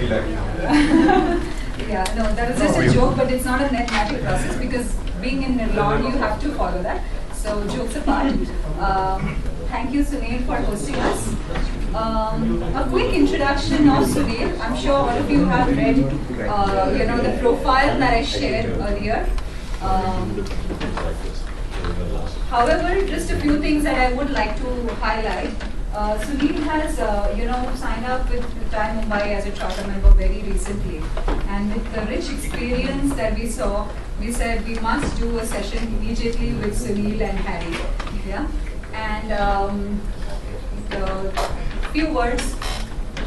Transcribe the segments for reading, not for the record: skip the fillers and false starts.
feel like. Yeah, no, that was just a joke, but it's not a net magic process because being in law, you have to follow that. So jokes apart, thank you Sunil for hosting us. A quick introduction of Sunil. I'm sure all of you have read, the profile that I shared earlier. However, just a few things that I would like to highlight. Sunil has, signed up with Time Mumbai as a charter member very recently, and with the rich experience that we saw, we said we must do a session immediately with Sunil and Harry. Yeah, and few words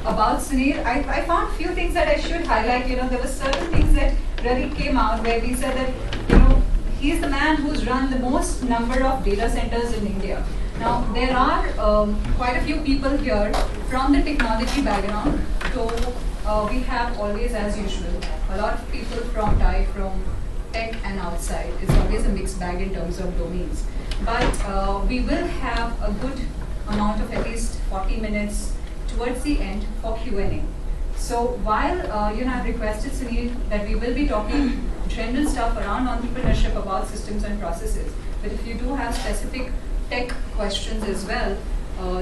about Sunil. I found few things that I should highlight. There were certain things that really came out where we said that he's the man who's run the most number of data centers in India. Now, there are quite a few people here from the technology background, so we have always, as usual, a lot of people from tech and outside. It's always a mixed bag in terms of domains. But we will have a good amount of at least 40 minutes towards the end for Q&A. So while I've requested Sunil that we will be talking general stuff around entrepreneurship, about systems and processes, but if you do have specific tech questions as well,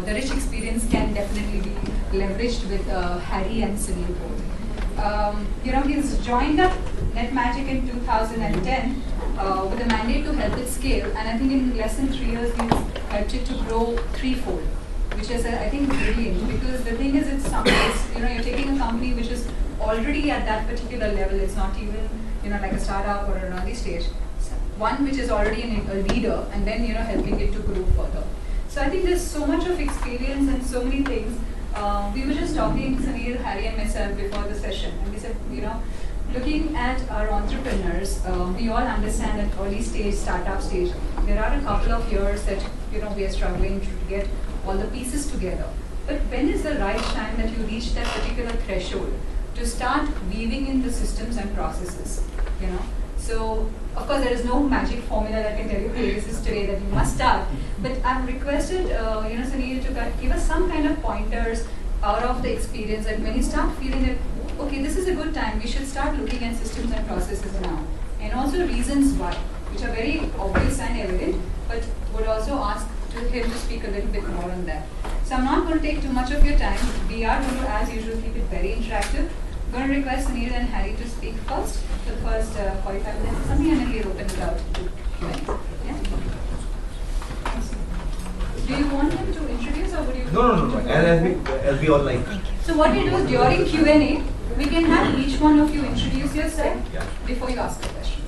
the rich experience can definitely be leveraged with Harry and Sunil both. He's joined up NetMagic in 2010 with a mandate to help it scale, and I think in less than 3 years he's helped it to grow threefold, which is I think brilliant, because the thing is, it's you're taking a company which is already at that particular level. It's not even like a startup or an early stage. One which is already a leader, and then helping it to grow further. So I think there's so much of experience and so many things. We were just talking, Sunil, Harry and myself, before the session, and we said, looking at our entrepreneurs, we all understand at early stage, startup stage, there are a couple of years that we are struggling to get all the pieces together. But when is the right time that you reach that particular threshold to start weaving in the systems and processes? So, of course, there is no magic formula that can tell you, hey, this is today that you must start. But I've requested, Sunil, to give us some kind of pointers out of the experience that when you start feeling that, okay, this is a good time, we should start looking at systems and processes now. And also reasons why, which are very obvious and evident, but would also ask him to speak a little bit more on that. So I'm not going to take too much of your time. We are going to, as usual, keep it very interactive. I'm going to request Sunil and Harry to speak first, the first 45 minutes or something, and then we'll open it out to Q&A. Yeah? Do you want him to introduce, or would you? No. As we all like. So what we do is during Q&A, we can have each one of you introduce yourself before you ask the question.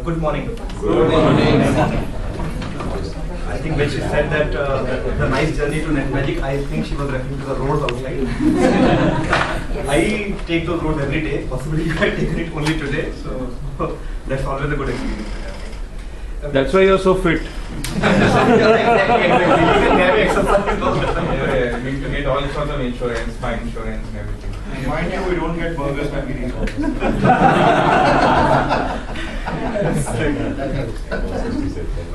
Good morning. Good morning. I think when she said that the nice journey to NetMagic, I think she was referring to the roads outside. I take those roads every day. Possibly you have taken it only today, so that's always a good experience. That's why you're so fit. Exactly. You get all sorts of insurance, my insurance and everything. Mind you, we don't get burgers when we reach home.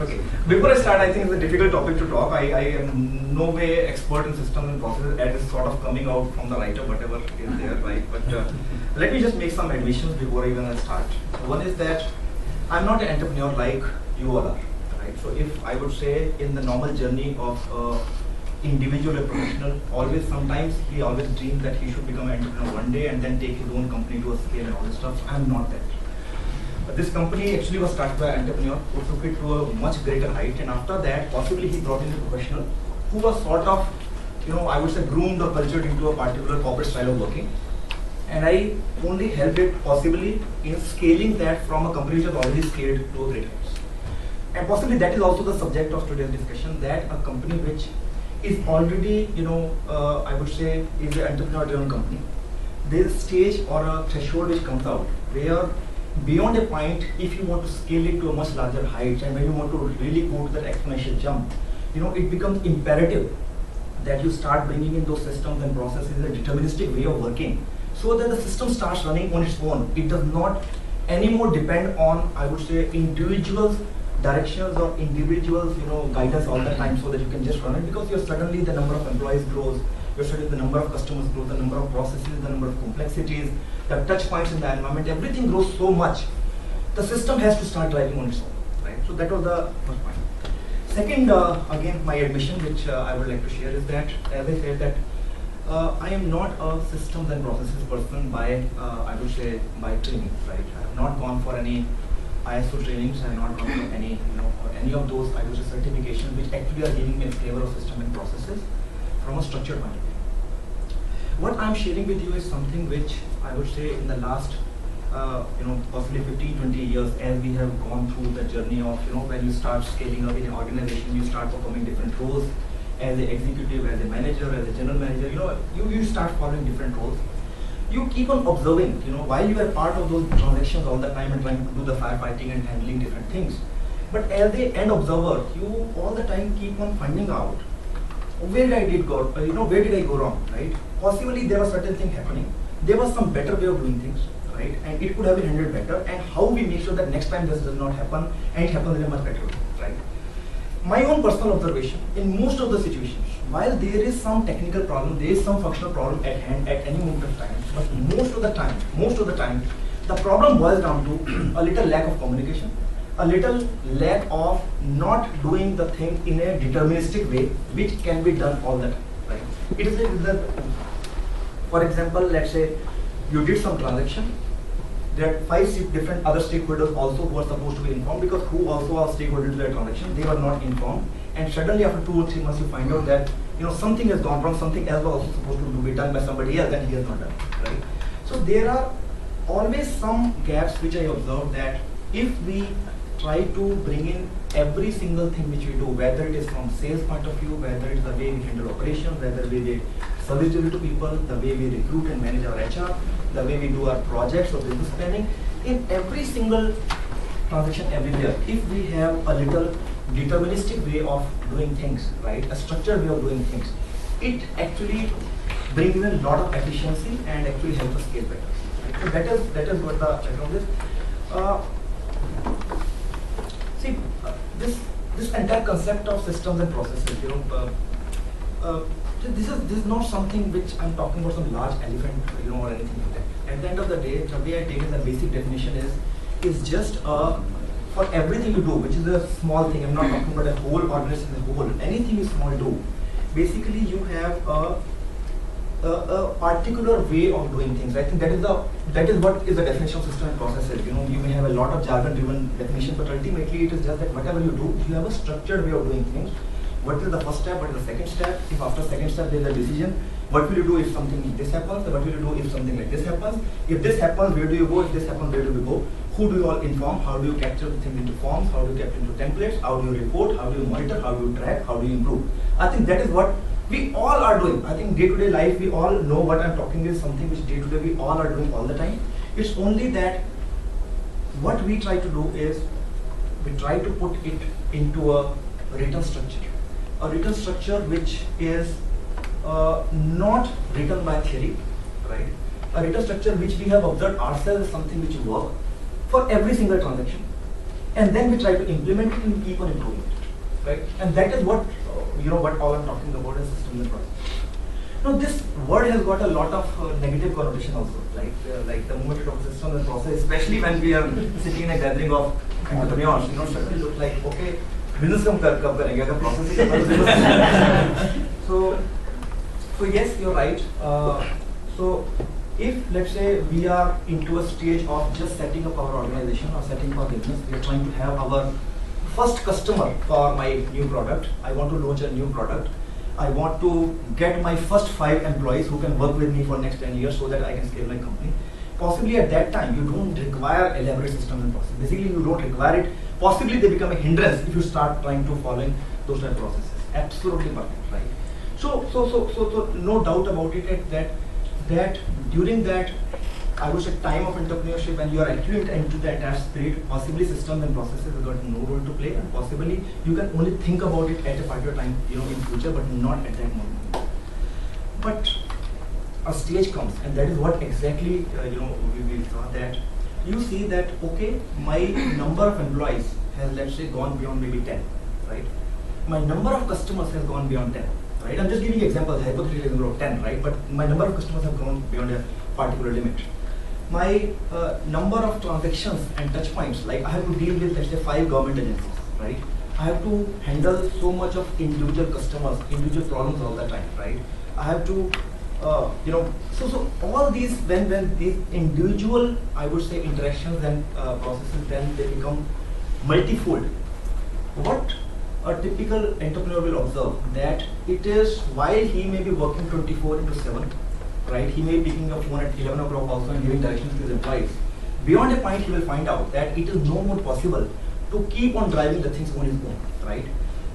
Okay. Before I start, I think it's a difficult topic to talk. I am no way expert in systems and processes, as is sort of coming out from the writer, whatever is there, right? But let me just make some admissions before even I start. One is that I'm not an entrepreneur like you all are, right? So if I would say in the normal journey of individual or professional, sometimes he always dreams that he should become an entrepreneur one day and then take his own company to a scale and all this stuff. I'm not that. But this company actually was started by an entrepreneur who took it to a much greater height, and after that, possibly he brought in a professional who was sort of, I would say groomed or cultured into a particular corporate style of working. And I only helped it possibly in scaling that from a company which was already scaled to a greater height. And possibly that is also the subject of today's discussion, that a company which is already, I would say, is an entrepreneur-driven company. There is a stage or a threshold which comes out where beyond a point, if you want to scale it to a much larger height and when you want to really go to that exponential jump, it becomes imperative that you start bringing in those systems and processes, a deterministic way of working, so that the system starts running on its own. It does not anymore depend on, I would say, individuals' directions or individuals, guidance all the time, so that you can just run it, because suddenly the number of employees grows, You're studying the number of customers grow, the number of processes, the number of complexities, the touch points in the environment. Everything grows so much. The system has to start driving on its own, right? So that was the first point. Second, again, my admission, which I would like to share, is that, as I said, that I am not a systems and processes person by, I would say, by training, right? I have not gone for any ISO trainings. I have not gone for any, any of those, I would say, certifications which actually are giving me a flavor of system and processes from a structured point of view. What I'm sharing with you is something which I would say in the last, possibly 15, 20 years, as we have gone through the journey of, when you start scaling up in an organization, you start performing different roles as an executive, as a manager, as a general manager, you start following different roles. You keep on observing, while you are part of those transactions all the time and trying to do the firefighting and handling different things. But as the end observer, you all the time keep on finding out where did I go, where did I go wrong, right? Possibly there was certain thing happening. There was some better way of doing things, right? And it could have been handled better. And how we make sure that next time this does not happen and it happens in a much better way, right? My own personal observation, in most of the situations, while there is some technical problem, there is some functional problem at hand at any moment of time, but most of the time, the problem boils down to a little lack of communication, a little lack of not doing the thing in a deterministic way, which can be done all the time, right? It is for example, let's say you did some transaction. There are 5 different other stakeholders also who are supposed to be informed, because who also are stakeholders to that transaction, they were not informed. And suddenly after 2 or 3 months you find out that something has gone wrong, something else was also supposed to be done by somebody else and he has not done it, right? So there are always some gaps which I observed, that if we try to bring in every single thing which we do, whether it is from sales point of view, whether it's the way we handle operations, whether we give service delivery to people, the way we recruit and manage our HR, the way we do our projects or business planning, in every single transaction everywhere, if we have a little deterministic way of doing things, right, a structured way of doing things, it actually brings in a lot of efficiency and actually helps us scale better. Right? So that is what the background is. See, this entire concept of systems and processes, this is not something which I'm talking about some large elephant, or anything like that. At the end of the day, the way I take it, the basic definition is just for everything you do, which is a small thing. I'm not talking about a whole organization as a whole. Anything you small do, basically you have a particular way of doing things. I think that is what is the definition of system and processes. You may have a lot of jargon-driven definition, but ultimately it is just that whatever you do, you have a structured way of doing things. What is the first step? What is the second step? If after second step there is a decision, what will you do if something like this happens? What will you do if something like this happens? If this happens, where do you go? If this happens, where do you go? Who do you all inform? How do you capture the things into forms? How do you capture into templates? How do you report? How do you monitor? How do you track? How do you improve? I think that is what we all are doing. I think day-to-day life, we all know what I'm talking is something which day-to-day we all are doing all the time. It's only that what we try to do is we try to put it into a written structure. A written structure which is not written by theory, right? A written structure which we have observed ourselves as something which works for every single transaction, and then we try to implement it and keep on improving it, right? And that is what what all I'm talking about is systems and process. Now this word has got a lot of negative connotation also, like the moment you talk systems and process, especially when we are sitting in a gathering of entrepreneurs, suddenly look like, okay, business kab karenge, agar process hi karna so yes, you're right. So if let's say we are into a stage of just setting up our organization or setting up our business, we are trying to have our first customer for my new product. I want to launch a new product. I want to get my first 5 employees who can work with me for next 10 years so that I can scale my company. Possibly at that time, you don't require elaborate systems and processes. Basically, you don't require it. Possibly they become a hindrance if you start trying to follow those type of processes. Absolutely perfect, right? So no doubt about it that during that, I would say, time of entrepreneurship, when you are actually into that spirit, possibly systems and processes have got no role to play, and possibly you can only think about it at a particular time, in future, but not at that moment. But a stage comes, and that is what exactly we saw, that you see that, okay, my number of employees has, let's say, gone beyond maybe 10, right? My number of customers has gone beyond 10, right? I'm just giving you examples, hypothetically example of 10, right? But my number of customers have grown beyond a particular limit. My number of transactions and touch points, like I have to deal with, let's say, 5 government agencies, right? I have to handle so much of individual customers, individual problems all the time, right? I have to, so all these, when these individual, I would say, interactions and processes, then they become multifold. What a typical entrepreneur will observe, that it is while he may be working 24/7, right? He may be picking up phone at 11 o'clock also and giving directions to his employees. Beyond a point, he will find out that it is no more possible to keep on driving the things on his own, right?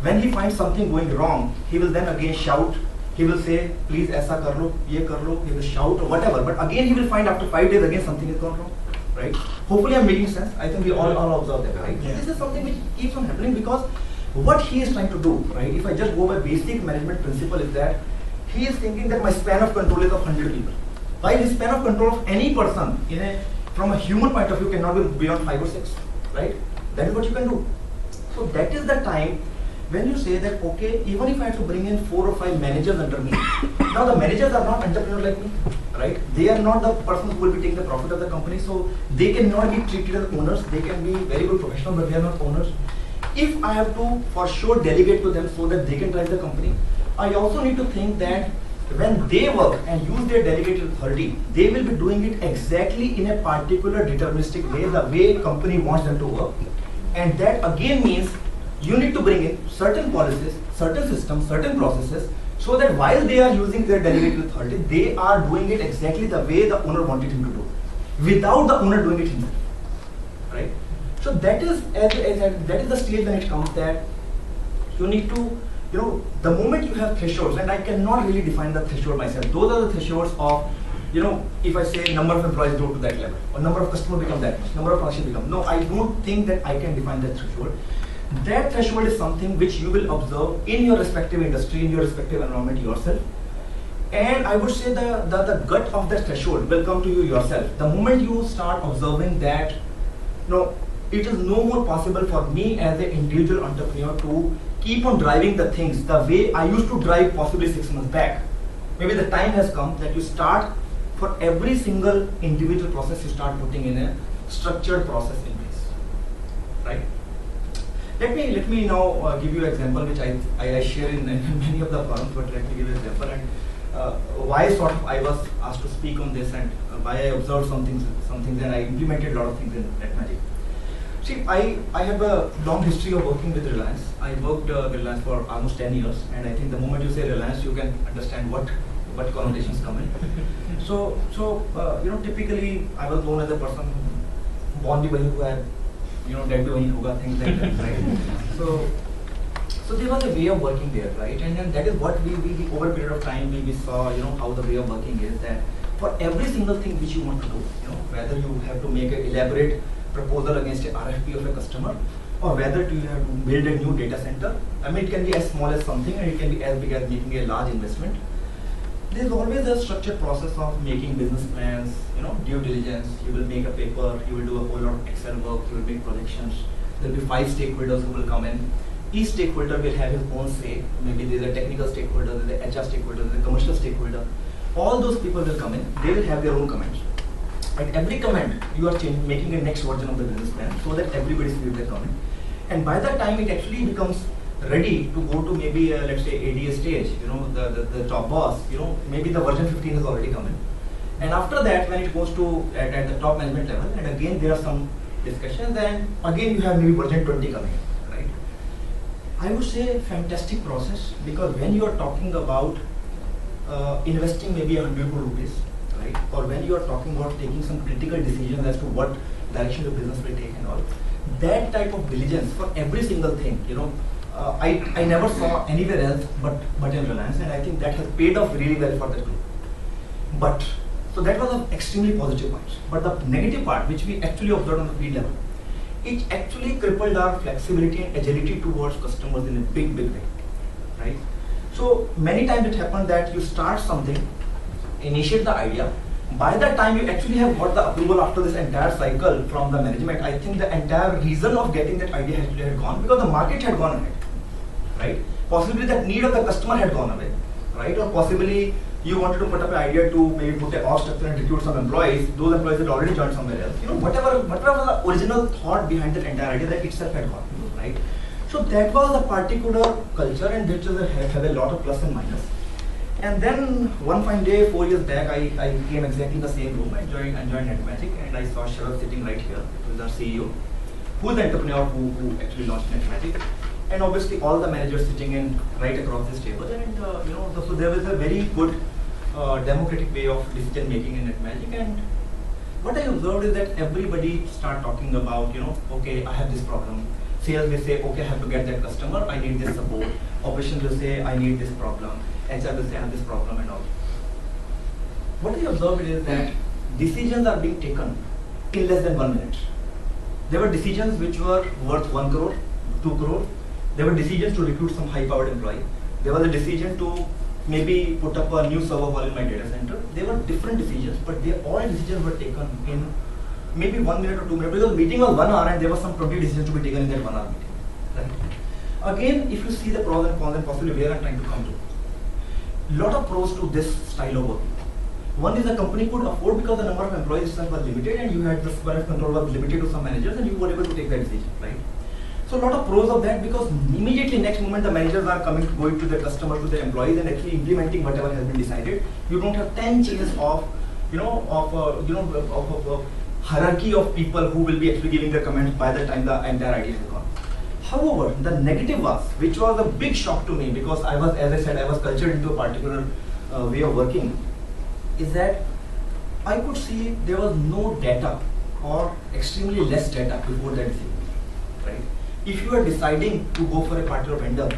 When he finds something going wrong, he will then again shout. He will say, please aisa kar lo, ye kar lo, he will shout or whatever. But again, he will find after 5 days again something is gone wrong, right? Hopefully I'm making sense. I think we all observe that, right? Yeah. This is something which keeps on happening because what he is trying to do, right? If I just go by basic management principle, is that he is thinking that my span of control is of 100 people. While his span of control of any person from a human point of view cannot be beyond 5 or 6, right? That is what you can do. So that is the time when you say that, okay, even if I have to bring in 4 or 5 managers under me, now the managers are not entrepreneurs like me, right? They are not the persons who will be taking the profit of the company, so they cannot be treated as owners. They can be very good professionals, but they are not owners. If I have to, for sure, delegate to them so that they can drive the company, I also need to think that when they work and use their delegated authority, they will be doing it exactly in a particular deterministic way, the way company wants them to work. And that again means you need to bring in certain policies, certain systems, certain processes, so that while they are using their delegated authority, they are doing it exactly the way the owner wanted him to do, without the owner doing it himself, right? So that is that is the stage when it comes that you need to, the moment you have thresholds, and I cannot really define the threshold myself. Those are the thresholds of, if I say number of employees go to that level, or number of customers become that much, number of transactions become. No, I don't think that I can define that threshold. That threshold is something which you will observe in your respective industry, in your respective environment yourself. And I would say the gut of that threshold will come to you yourself. The moment you start observing that, it is no more possible for me as an individual entrepreneur to keep on driving the things the way I used to drive possibly 6 months back. Maybe the time has come that you start, for every single individual process, you start putting in a structured process in place, right? Let me now give you an example which I share in many of the forums, but let me give you an example and why sort of I was asked to speak on this, and why I observed some things and I implemented a lot of things in NetMagic. See, I have a long history of working with Reliance. I worked with Reliance for almost 10 years, and I think the moment you say Reliance, you can understand what connotations come in. So typically I was known as a person born who had, dead bhi wahi hoga, things like that, right? So there was a way of working there, right? And then that is what we over a period of time we saw, how the way of working is that for every single thing which you want to do, whether you have to make an elaborate proposal against an RFP of a customer, or whether you have to build a new data center. I mean, it can be as small as something, and it can be as big as making a large investment. There is always a structured process of making business plans, due diligence. You will make a paper, you will do a whole lot of Excel work, you will make projections. There will be 5 stakeholders who will come in. Each stakeholder will have his own say. Maybe there is a technical stakeholder, there is a HR stakeholder, there is a commercial stakeholder. All those people will come in. They will have their own comments. At every comment, you are making a next version of the business plan so that everybody sees their comment. And by that time, it actually becomes ready to go to maybe let's say ADA stage. The top boss. Maybe the version 15 has already come in. And after that, when it goes to at the top management level, and again there are some discussions, and again you have maybe version 20 coming in, right? I would say fantastic process, because when you are talking about investing maybe 100 crore rupees, right? Or when you are talking about taking some critical decisions as to what direction the business will take and all, that type of diligence for every single thing, I never saw anywhere else but in Reliance, and I think that has paid off really well for that group. So that was an extremely positive point. But the negative part, which we actually observed on the field level, it actually crippled our flexibility and agility towards customers in a big way, right? So many times it happened that you start something, initiate the idea. By the time you actually have got the approval after this entire cycle from the management, I think the entire reason of getting that idea had gone, because the market had gone ahead, right? possibly that need of the customer had gone away, right? Or possibly you wanted to put up an idea to maybe put an org structure and recruit some employees. Those employees had already joined somewhere else. Whatever was the original thought behind that entire idea, that itself had gone, right? So that was a particular culture, and which have a lot of plus and minus. And then one fine day, 4 years back, I came exactly in the same room. I joined NetMagic, and I saw Sharad sitting right here, who is our CEO, who is the entrepreneur who actually launched NetMagic, and obviously all the managers sitting in right across this table. And so there was a very good democratic way of decision making in NetMagic. And what I observed is that everybody start talking about, okay, I have this problem. Sales will say, okay, I have to get that customer, I need this support. Operations will say, I need this problem. HR will say, I have this problem and all. What I observed is that decisions are being taken in less than 1 minute. There were decisions which were worth 1 crore, 2 crore. There were decisions to recruit some high-powered employee. There was a decision to maybe put up a new server hall in my data center. There were different decisions, but all decisions were taken in maybe 1 minute or 2 minutes, because the meeting was 1 hour and there was some 20 decisions to be taken in that 1 hour meeting. Right? Again, if you see the pros and cons and possibly where I'm trying to come to, lot of pros to this style of working. One is the company could afford, because the number of employees itself was limited and you had the span of control was limited to some managers, and you were able to take that decision, right? So a lot of pros of that, because immediately next moment the managers are going to the customer, to the employees, and actually implementing whatever has been decided. You don't have 10 chains of hierarchy of people who will be actually giving their comments by the time the entire idea is gone. However, the negative was, which was a big shock to me, because I was, as I said, I was cultured into a particular way of working, is that I could see there was no data or extremely less data before that decision, right? If you are deciding to go for a particular vendor,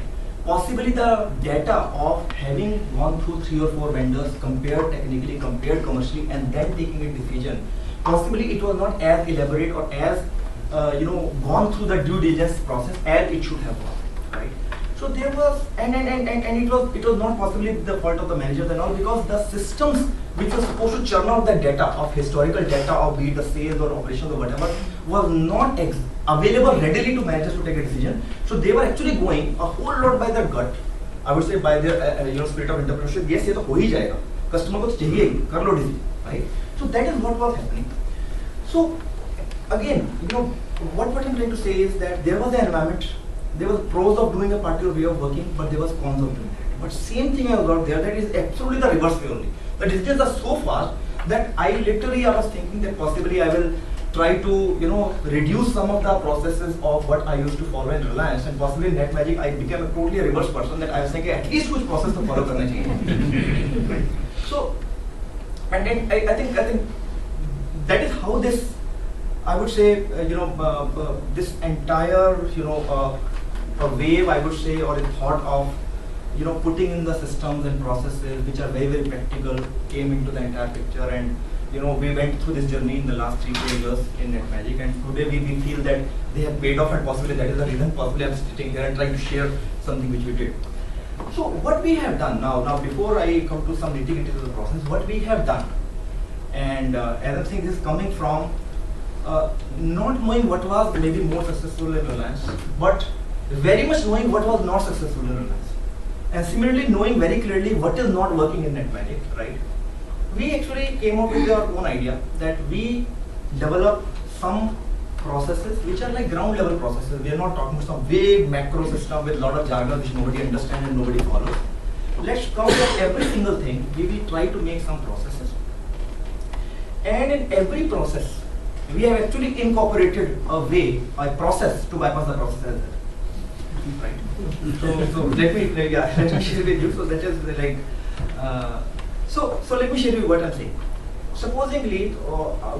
possibly the data of having gone through 3 or 4 vendors, compared technically, compared commercially, and then taking a decision, possibly it was not as elaborate or as gone through the due diligence process as it should have gone, right? So there was, and it was not possibly the fault of the managers and all, because the systems which were supposed to churn out the data of historical data of be it the sales or operations or whatever was not available readily to managers to take a decision. So they were actually going a whole lot by their gut, I would say by their spirit of entrepreneurship. Yes, ये तो हो ही जाएगा, customer को तो चाहिए ही, कर लो decision, right? So that is what was happening. So again, what I'm trying to say is that there was an environment, there was pros of doing a particular way of working, but there was cons of doing it. But same thing I got there, that is absolutely the reverse way only. The decisions are so fast that I was thinking that possibly I will try to reduce some of the processes of what I used to follow in Reliance, and possibly in NetMagic I became a totally reverse person, that I was thinking at least which process to follow karna chahiye. So, and then I think that is how this, I would say, this entire a wave, I would say, or a thought of putting in the systems and processes which are very, very practical came into the entire picture. And we went through this journey in the last 3-4 years in NetMagic, and today we feel that they have paid off, and possibly that is the reason possibly I'm sitting here and trying to share something which we did. So what we have done now before I come to some nitty-gritty of the process, what we have done, and as I think this is coming from not knowing what was maybe more successful in Reliance, but very much knowing what was not successful in Reliance, and similarly knowing very clearly what is not working in NetMagic, right? We actually came up with our own idea that we develop some processes which are like ground level processes. We are not talking about some vague macro system with a lot of jargon which nobody understands and nobody follows. Let's come to every single thing. We will try to make some processes, and in every process we have actually incorporated a process to bypass the process as well. Right. So let me share with you. So that is like so let me share with you what I'm saying. Supposingly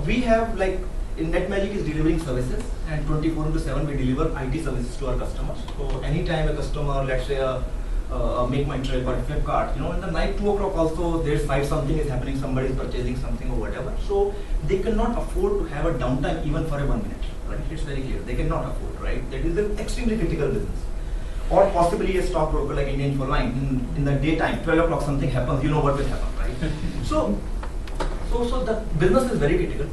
we have, like, in NetMagic is delivering services, and 24/7 we deliver IT services to our customers. So anytime a customer, let's say a Make My Trip or Flipkart, in the night 2 o'clock also their side something is happening, somebody is purchasing something or whatever. So they cannot afford to have a downtime even for a 1 minute. Right? It's very clear. They cannot afford, right? That is an extremely critical business. Or possibly a stockbroker like Indian Line, in the daytime, 12 o'clock something happens, you know what will happen, right? So the business is very critical.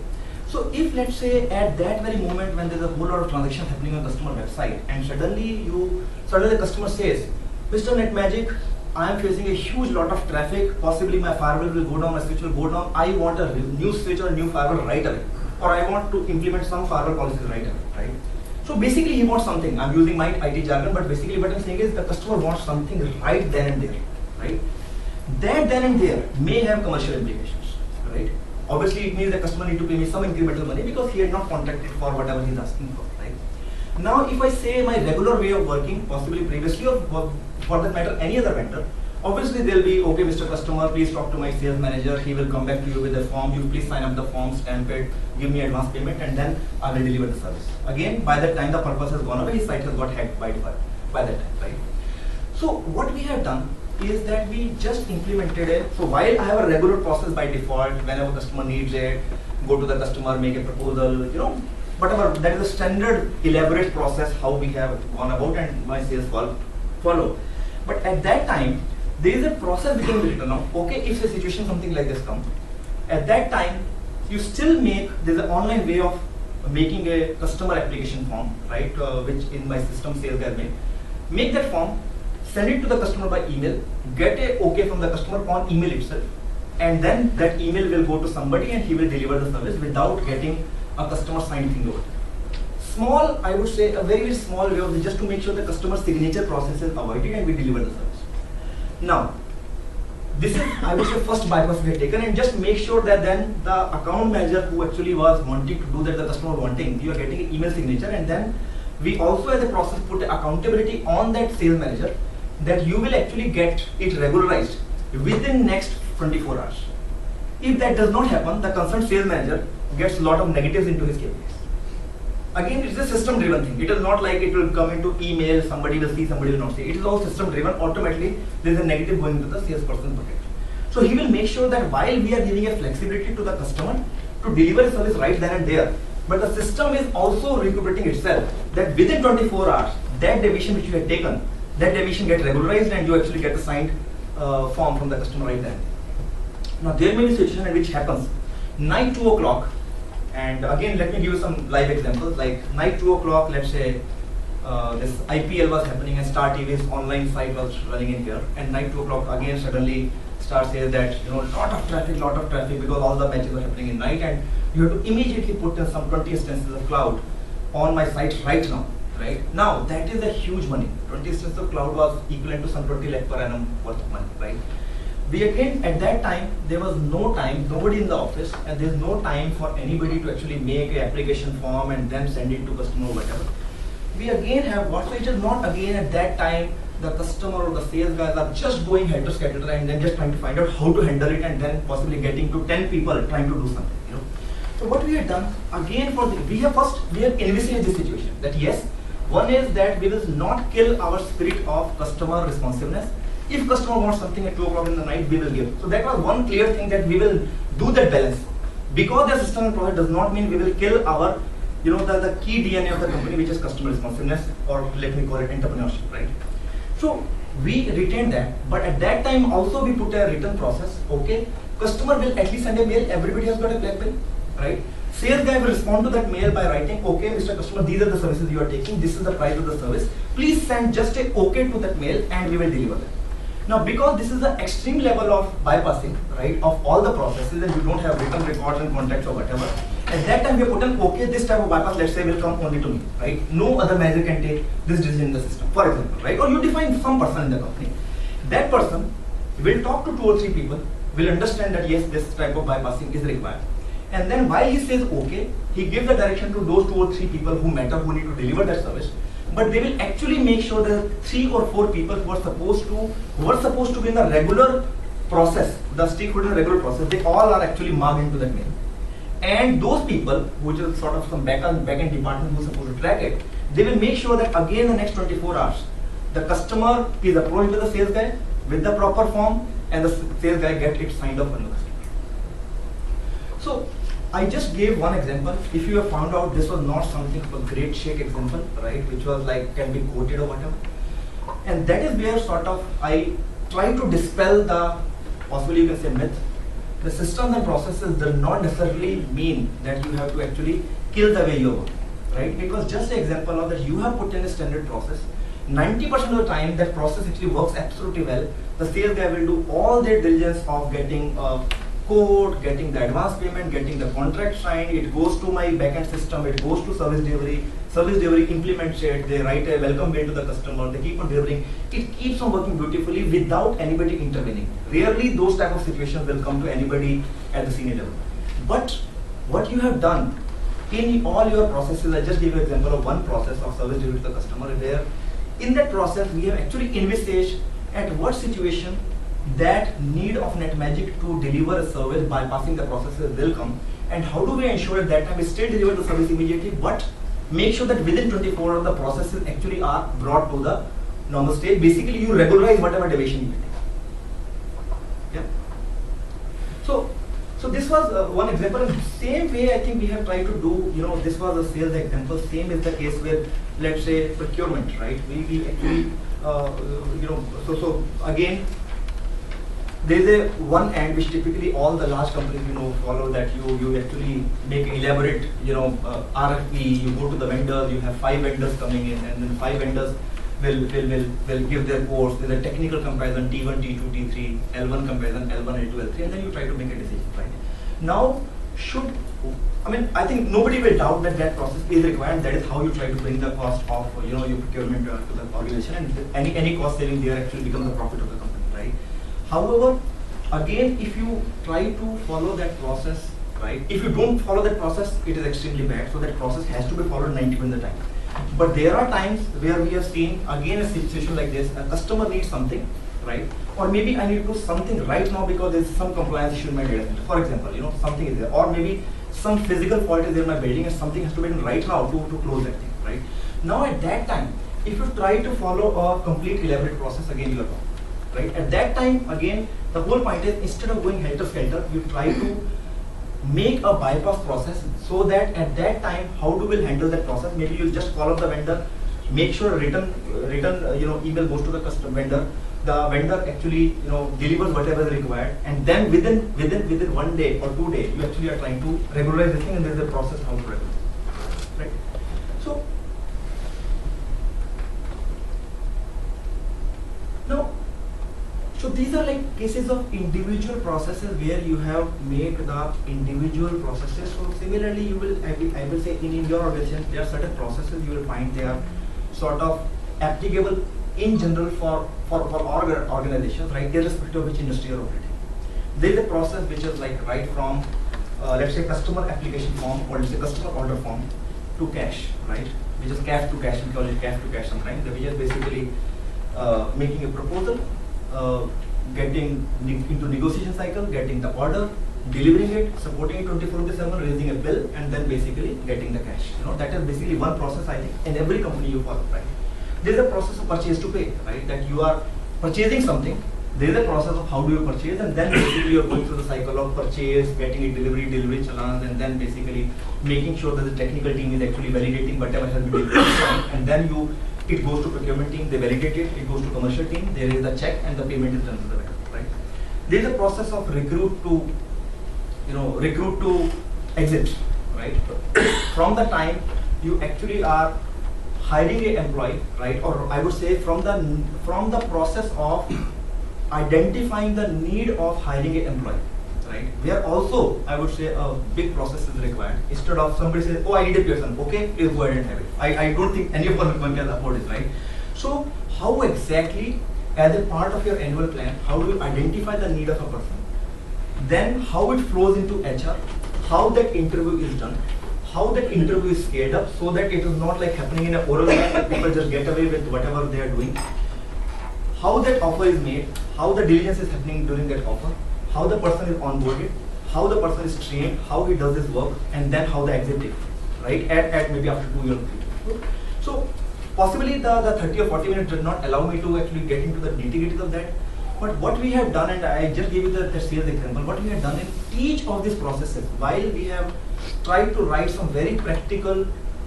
So if, let's say, at that very moment when there's a whole lot of transactions happening on customer website, and suddenly the customer says, Mr. Net Magic, I am facing a huge lot of traffic. Possibly my firewall will go down, my switch will go down. I want a new switch or a new firewall right away, or I want to implement some firewall policies right away, right? So basically, he wants something. I'm using my IT jargon, but basically what I'm saying is the customer wants something right then and there, right? That then and there may have commercial implications, right? Obviously, it means the customer need to pay me some incremental money because he had not contracted for whatever he's asking for, right? Now, if I say my regular way of working, possibly previously or for that matter any other vendor, obviously they'll be, okay, Mr. Customer, please talk to my sales manager. He will come back to you with a form. You please sign up the form, stamp it, give me advance payment, and then I will deliver the service. Again, by that time the purpose has gone away. His site has got hacked by default by that time, right? So what we have done is that we just implemented it. So while I have a regular process by default, whenever customer needs it, go to the customer, make a proposal, whatever, that is a standard elaborate process how we have gone about and my sales follow. But at that time, there is a process we can written now. Okay, if a situation something like this comes, at that time, you still there's an online way of making a customer application form, right, which in my system sales guy make that form, send it to the customer by email, get a okay from the customer on email itself, and then that email will go to somebody and he will deliver the service without getting a customer signed thing over. Small, I would say, a very, very small way of just to make sure the customer signature process is avoided and we deliver the service. Now, this is, I would say, first bypass we have taken, and just make sure that then the account manager who actually was wanting to do that, the customer wanting, you are getting an email signature, and then we also as a process put accountability on that sales manager that you will actually get it regularized within next 24 hours. If that does not happen, the concerned sales manager gets a lot of negatives into his KPIs. Again, it's a system driven thing. It is not like it will come into email, somebody will see, somebody will not see. It is all system driven. Automatically, there is a negative going into the salesperson bucket. So he will make sure that while we are giving a flexibility to the customer to deliver a service right then and there, but the system is also recuperating itself that within 24 hours, that deviation which you had taken, that deviation gets regularized and you actually get a signed form from the customer right then. Now there may be a situation in which happens night 2 o'clock. And again, let me give you some live examples. Like night 2 o'clock, let's say this IPL was happening and Star TV's online site was running in here. And night 2 o'clock again, suddenly Star says that lot of traffic because all the matches are happening in night, and you have to immediately put in some 20 instances of cloud on my site right now. Right now, that is a huge money. 20 instances of cloud was equivalent to some 20 lakh per annum worth of money, right? We again, at that time, there was no time, nobody in the office, and there's no time for anybody to actually make an application form and then send it to customer or whatever. We again have what, so it is not again at that time, the customer or the sales guys are just going helter skelter and then just trying to find out how to handle it and then possibly getting to 10 people trying to do something, So what we have done, again we have envisaged this situation, that yes, one is that we will not kill our spirit of customer responsiveness. If customer wants something at 2 o'clock in the night, we will give. So that was one clear thing that we will do that balance. Because the system and process does not mean we will kill our, the key DNA of the company, which is customer responsiveness, or let me call it entrepreneurship, right? So we retain that, but at that time also we put a written process. Okay, customer will at least send a mail. Everybody has got a BlackBerry, right? Sales guy will respond to that mail by writing, okay, Mr. Customer, these are the services you are taking. This is the price of the service. Please send just a okay to that mail, and we will deliver that. Now, because this is the extreme level of bypassing, right, of all the processes, and you don't have written records and contracts or whatever, at that time we have put in, okay, this type of bypass, let's say, will come only to me, right? No other manager can take this decision in the system, for example, right? Or you define some person in the company. That person will talk to 2 or 3 people, will understand that yes, this type of bypassing is required. And then while he says okay, he gives the direction to those 2 or 3 people who matter, who need to deliver that service. But they will actually make sure that 3 or 4 people who are supposed to be in the regular process, the stakeholder regular process, they all are actually marked into that mail. And those people, which is sort of some back-end department who is supposed to track it, they will make sure that again in the next 24 hours, the customer is approached by the sales guy with the proper form, and the sales guy gets it signed off on the customer. So I just gave one example. If you have found out this was not something of a great shake example, right, which was like can be quoted or whatever, and that is where sort of I try to dispel the, possibly you can say, myth. The systems and processes do not necessarily mean that you have to actually kill the way you work, right? It was just an example of that you have put in a standard process. 90% of the time that process actually works absolutely well. The sales guy will do all their diligence of getting a code, getting the advance payment, getting the contract signed. It goes to my backend system, it goes to service delivery implements it, they write a welcome mail to the customer, they keep on delivering. It keeps on working beautifully without anybody intervening. Rarely those type of situations will come to anybody at the senior level. But what you have done in all your processes, I just gave you an example of one process of service delivery to the customer, where in that process we have actually envisaged at what situation that need of NetMagic to deliver a service bypassing the processes will come, and how do we ensure at that time we still deliver the service immediately, but make sure that within 24 hours the processes actually are brought to the normal state. Basically, you regularize whatever deviation you take. Yeah. So this was one example. And same way, I think we have tried to do. This was a sales example. Same is the case with, let's say, procurement, right? We actually, So again, there is a one end which typically all the large companies follow, that you actually make elaborate RFP. You go to the vendors. You have 5 vendors coming in, and then 5 vendors will give their quotes. There's a technical comparison, T1, T2, T3, L1 comparison, L1, L2, L3, and then you try to make a decision, right? Now, I think nobody will doubt that process is required. That is how you try to bring the cost of your procurement to the organization, and any cost saving there actually becomes the profit of the company, right? However, again, if you try to follow that process, right? If you don't follow that process, it is extremely bad. So that process has to be followed 90% of the time. But there are times where we have seen, again, a situation like this: a customer needs something, right? Or maybe I need to do something right now because there's some compliance issue in my data center. For example, something is there, or maybe some physical fault is there in my building, and something has to be done right now to close that thing, right? Now at that time, if you try to follow a complete elaborate process, again you are wrong, right? At that time, again, the whole point is, instead of going helter-skelter, you try to make a bypass process, so that at that time, how do we handle that process? Maybe you just call up the vendor, make sure a written email goes to the customer vendor. The vendor actually delivers whatever is required, and then within 1 day or 2 days, you actually are trying to regularize this thing, and there is a process how to regularize, right? So now, so these are like cases of individual processes where you have made the individual processes. So similarly, I will say in your organization, there are certain processes you will find they are sort of applicable in general for organizations, right, irrespective of which industry you're operating. There is a process which is like right from, let's say, customer application form, or let's say customer order form, to cash, right, which is cash to cash. We call it cash to cash sometimes. Which is basically making a proposal, getting into negotiation cycle, getting the order, delivering it, supporting it 24/7, raising a bill, and then basically getting the cash. That is basically one process, I think, in every company you follow, right? There is a process of purchase to pay, right? That you are purchasing something. There is a process of how do you purchase, and then basically you are going through the cycle of purchase, getting it delivery challenge, and then basically making sure that the technical team is actually validating whatever has been delivered, and then it goes to procurement team, they validate it, it goes to commercial team, there is the check, and the payment is done to the vendor, right? There is a process of recruit to exit, right? From the time you actually are hiring an employee, right? Or I would say from the process of identifying the need of hiring an employee, right? Where also, I would say, a big process is required. Instead of somebody says, oh, I need a person, okay, please go ahead and have it. I don't think any of us can afford it, right? So how exactly, as a part of your annual plan, how do you identify the need of a person? Then how it flows into HR, how that interview is done, how that interview is scaled up, so that it is not like happening in an oral way that people just get away with whatever they are doing. How that offer is made, how the diligence is happening during that offer, how the person is onboarded, how the person is trained, how he does his work, and then how the exit is, right? At maybe after 2 years or 3 years. So possibly the 30 or 40 minutes did not allow me to actually get into the nitty-gritty of that. But what we have done, and I just gave you the sales example, what we have done in each of these processes, while we have tried to write some very practical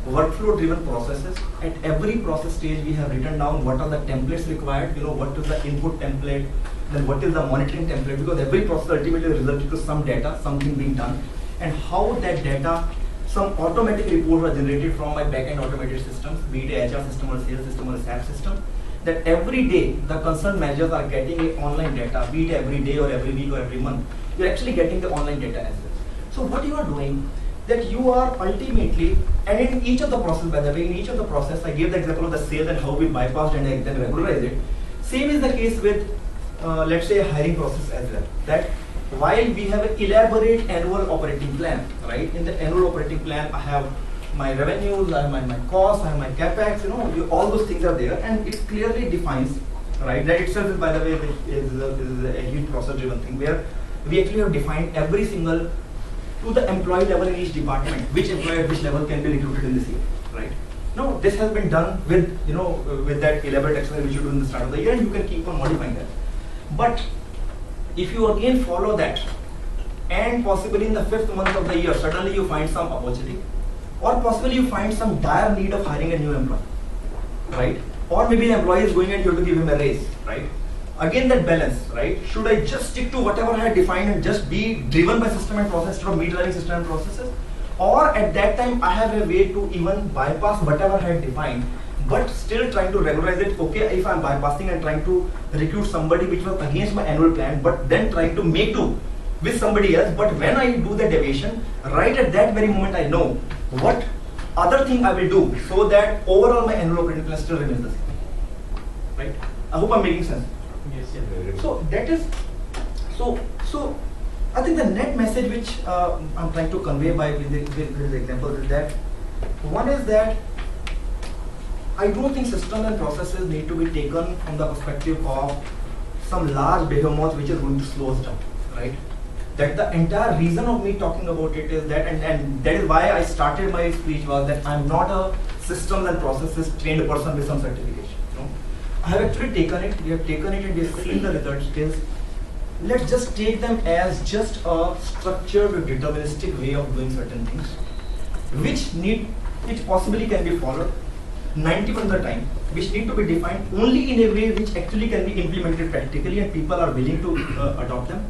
workflow-driven processes, at every process stage we have written down what are the templates required, what is the input template, then what is the monitoring template, because every process ultimately results to some data, something being done, and how that data, some automatic reports are generated from my back-end automated systems, be it a HR system or a sales system or a SAP system, that every day the concerned managers are getting a online data, be it every day or every week or every month, you're actually getting the online data as well. So what you are doing, that you are ultimately, and in each of the process, by the way, in each of the process, I gave the example of the sales and how we bypassed and then regularized it. Same is the case with, let's say, a hiring process as well. That while we have an elaborate annual operating plan, right? In the annual operating plan, I have my revenues, I have my costs, I have my capex, all those things are there, and it clearly defines, right? That itself is, by the way, is a huge process-driven thing where we actually have defined every single, to the employee level in each department, which employee at which level can be recruited in this year, right? No, this has been done with, with that elaborate exercise which you do in the start of the year, and you can keep on modifying that. But if you again follow that, and possibly in the 5th month of the year, suddenly you find some opportunity, or possibly you find some dire need of hiring a new employee, right? Or maybe the employee is going and you have to give him a raise, right? Again, that balance, right? Should I just stick to whatever I had defined and just be driven by system and process instead of me driving system and processes? Or at that time, I have a way to even bypass whatever I had defined, but still trying to regularize it. Okay, if I'm bypassing and trying to recruit somebody which was against my annual plan, but then trying to make do with somebody else, but when I do the deviation, right at that very moment, I know what other thing I will do so that overall my annual operating plan still remains the same, right? I hope I'm making sense. Yes, yes. So that is, so I think the net message which I'm trying to convey by with this example is that, one is that I don't think systems and processes need to be taken from the perspective of some large behemoth which is going to slow us down, right? That the entire reason of me talking about it is that, and that is why I started my speech was that I'm not a systems and processes trained person with some certification. I have actually taken it, we have taken it and we have seen the results. Is let's just take them as just a structured, deterministic way of doing certain things, which possibly can be followed 90% of the time, which need to be defined only in a way which actually can be implemented practically and people are willing to adopt them.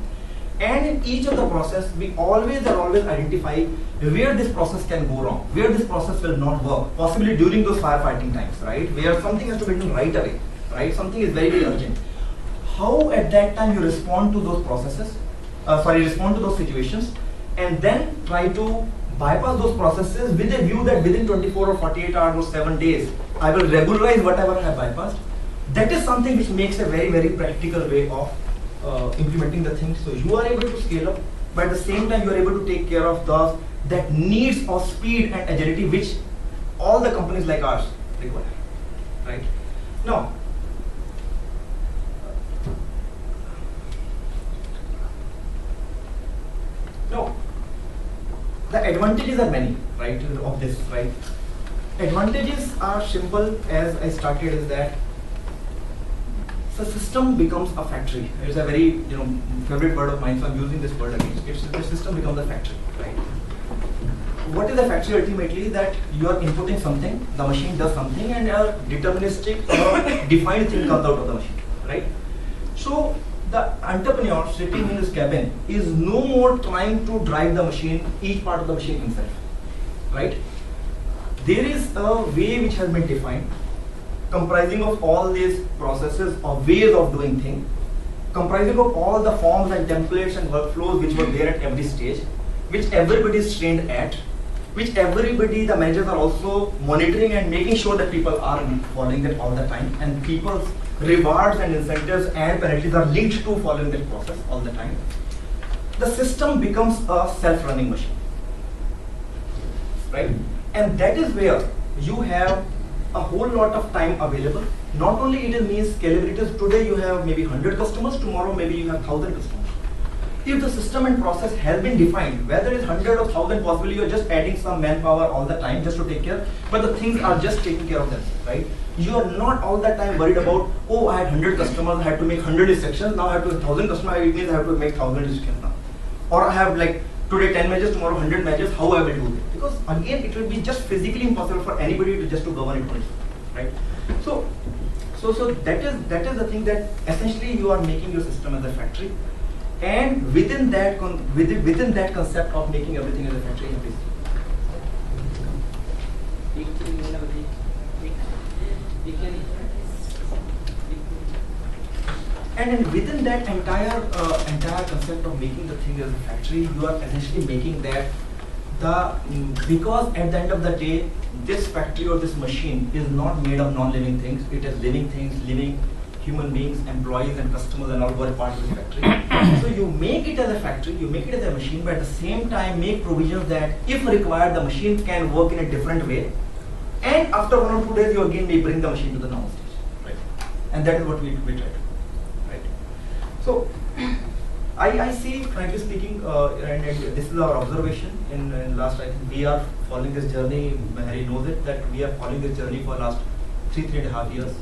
And in each of the process, we always identify where this process can go wrong, where this process will not work, possibly during those firefighting times, right? Where something has to be done right away, right? Something is very, very urgent. How at that time you respond to those processes, respond to those situations, and then try to bypass those processes with a view that within 24 or 48 hours or 7 days, I will regularize whatever I have bypassed. That is something which makes a very, very practical way of implementing the things. So you are able to scale up, but at the same time you are able to take care of that needs of speed and agility which all the companies like ours require, right? Now, the advantages are many, right, of this, right? Advantages are simple, as I started, is that the system becomes a factory. It's a very favorite word of mine, so I'm using this word again. The system becomes a factory, right? What is a factory ultimately? That you are inputting something, the machine does something, and a deterministic defined thing comes out of the machine, right? So the entrepreneur sitting in his cabin is no more trying to drive the machine, each part of the machine himself, right? There is a way which has been defined, comprising of all these processes or ways of doing things, comprising of all the forms and templates and workflows which were there at every stage, which everybody is trained at, which everybody, the managers are also monitoring and making sure that people are following that all the time, and people's rewards and incentives and penalties are linked to following that process all the time. The system becomes a self-running machine, right? And that is where you have a whole lot of time available. Not only it means scalability. Today you have maybe 100 customers, tomorrow maybe you have 1,000 customers. If the system and process has been defined, whether it's 100 or 1,000, possibly you're just adding some manpower all the time just to take care, but the things are just taking care of themselves, right? You are not all the time worried about, oh, I had 100 customers, I had to make 100 instructions, now I have to 1,000 customers, it means I have to make 1,000 instructions now. Or I have like today 10 matches, tomorrow 100 matches, how I will do it? Because again, it will be just physically impossible for anybody to just to govern it, right? So that is the thing, that essentially you are making your system as a factory, and within that concept of making everything as a factory, And within that entire concept of making the thing as a factory, you are essentially making that because at the end of the day, this factory or this machine is not made of non-living things. It is living things, living human beings, employees and customers and all who are part of the factory. So you make it as a factory, you make it as a machine, but at the same time make provisions that if required, the machine can work in a different way. And after 1 or 2 days, you again may bring the machine to the normal stage. Right? And that is what we try to do. Right? So I see, frankly speaking, and this is our observation in last, I think we are following this journey, Harry knows it, that we are following this journey for last 3.5 years.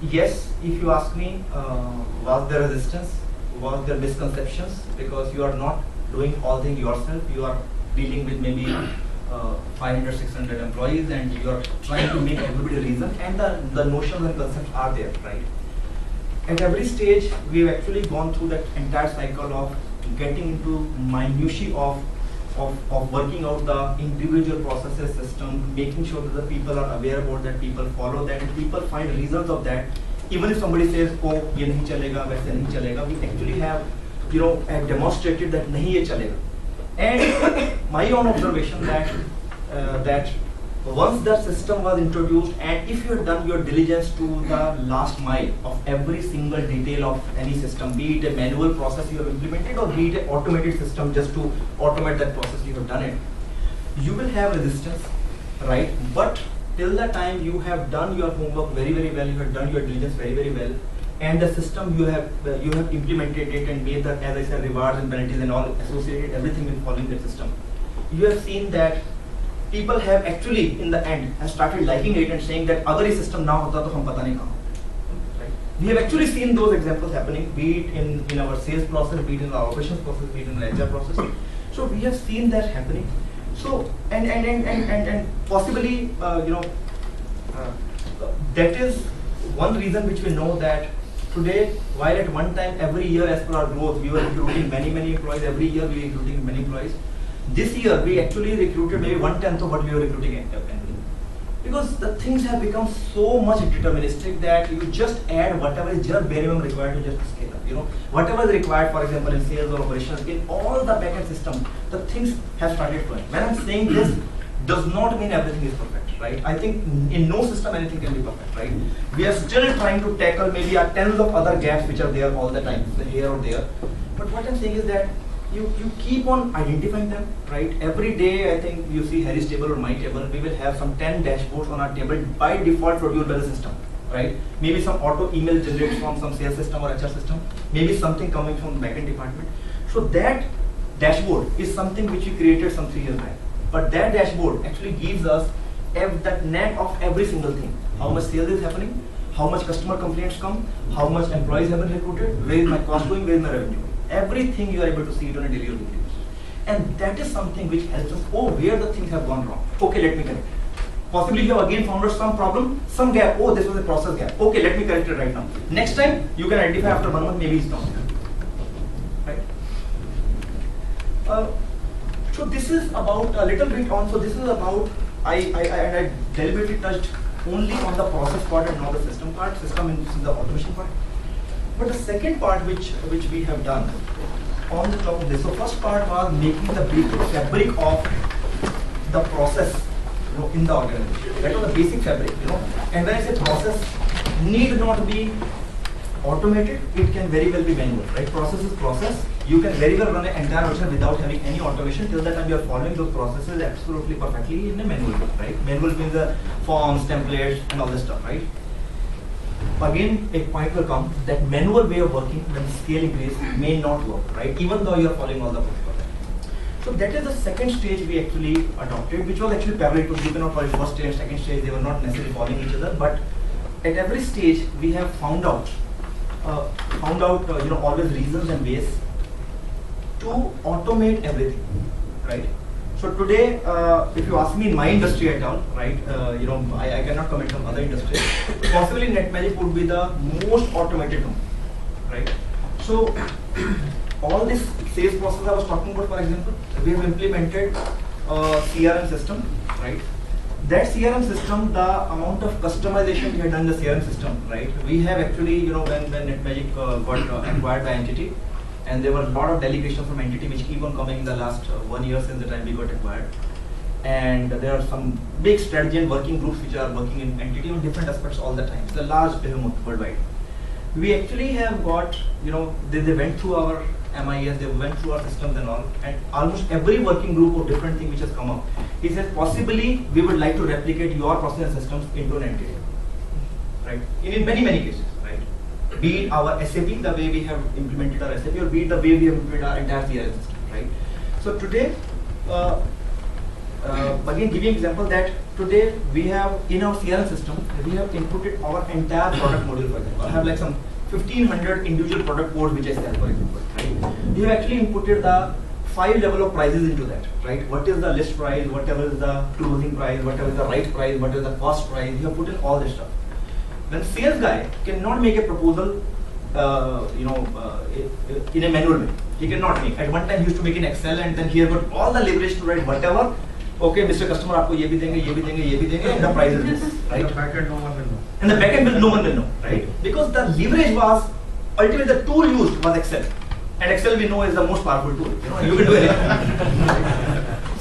Yes, if you ask me, was there resistance, was there misconceptions, because you are not doing all things yourself, you are dealing with maybe 500, 600 employees and you are trying to make everybody reason, and the notions and concepts are there, right? At every stage, we've actually gone through that entire cycle of getting into minutiae of working out the individual processes system, making sure that the people are aware about that, people follow that, and people find reasons of that. Even if somebody says, oh, ye nahi chalega, waise nahi chalega, we actually have, demonstrated that nahi ye chalega. And my own observation that once that system was introduced, and if you have done your diligence to the last mile of every single detail of any system, be it a manual process you have implemented or be it an automated system just to automate that process you have done it, you will have resistance, right? But till the time you have done your homework very, very well, you have done your diligence very, very well, and the system you have implemented it and made the, as I said, rewards and penalties and all associated everything with following that system, you have seen that people have actually in the end have started liking it and saying that agar ye system na hota to hum pata nahi kahan. Right? We have actually seen those examples happening, be it in our sales process, be it in our operations process, be it in our HR process. So we have seen that happening. So and possibly that is one reason which we know that today, while at one time every year as per our growth we were recruiting many employees, every year we were recruiting many employees. This year we actually recruited maybe 1/10 of what we were recruiting annually, because the things have become so much deterministic that you just add whatever is just bare minimum required to just scale up. Whatever is required, for example, in sales or operations, in all the backend system, the things have started flowing. When I'm saying this, does not mean everything is perfect, right? I think in no system anything can be perfect, right? We are still trying to tackle maybe our tens of other gaps which are there all the time, here or there. But what I'm saying is that you keep on identifying them, right? Every day, I think you see Harry's table or my table, we will have some 10 dashboards on our table by default produced by the system, right? Maybe some auto email generates from some sales system or HR system, maybe something coming from the backend department. So that dashboard is something which we created some 3 years back. But that dashboard actually gives us that net of every single thing. How much sales is happening, how much customer complaints come, how much employees have been recruited, where is my cost going, where is my revenue. Everything you are able to see it on a daily or weekly basis. And that is something which helps us, oh, where the things have gone wrong. Okay, let me correct it. Possibly you have again found out some problem, some gap. Oh, this was a process gap. Okay, let me correct it right now. Next time, you can identify after 1 month, maybe it's not. Right? So this is about a little bit on, so this is about, I deliberately touched only on the process part and not the system part, system in the automation part. But the second part which we have done on the top of this, so first part was making the basic fabric of the process in the organization. That was the basic fabric, And when I say process, need not be automated, it can very well be manual, right? Process is process. You can very well run an entire organization without having any automation till the time you are following those processes absolutely perfectly in a manual way, right? Manual means the forms, templates, and all this stuff, right? Again, a point will come that manual way of working when scale increase may not work, right? Even though you are following all the processes. So that is the second stage we actually adopted, which was actually parallel to, you cannot call it first stage and second stage, they were not necessarily following each other, but at every stage we have found out always reasons and ways to automate everything, right? So today, if you ask me in my industry at all, right, I cannot comment on other industries. Possibly NetMagic would be the most automated one, right? So all this sales process I was talking about, for example, we have implemented a CRM system, right? that CRM system, the amount of customization we had done in the CRM system, right? We have actually, when NetMagic got acquired by Entity, and there were a lot of delegations from Entity which keep on coming in the last 1 year since the time we got acquired. And there are some big strategy and working groups which are working in Entity on different aspects all the time. It's a large behemoth worldwide. We actually have got, they went through our MIS, they went through our systems and all, and almost every working group of different thing which has come up, he says possibly we would like to replicate your process and systems into an Entity, right? In many cases, right? Be it our SAP, the way we have implemented our SAP, or be it the way we have implemented our entire CRM system, right? So today, again giving example that today we have in our CRM system, we have inputted our entire product module, for example. I have like some 1500 individual product codes which I sell, for example, right? We have actually inputted the 5 level of prices into that, right? What is the list price, whatever is the closing price, whatever is the right price, what is the cost price, you have put in all this stuff. When sales guy cannot make a proposal, in a manual way, he cannot make. At one time he used to make in Excel, and then he has got all the leverage to write whatever. Okay, Mr. Customer, आपको ये भी देंगे, ये भी देंगे, ये भी देंगे, and the price is this, right? In the back end, no one will know. And the backend no one will know, right? Because the leverage was, ultimately the tool used was Excel. And Excel we know is the most powerful tool, you can do anything.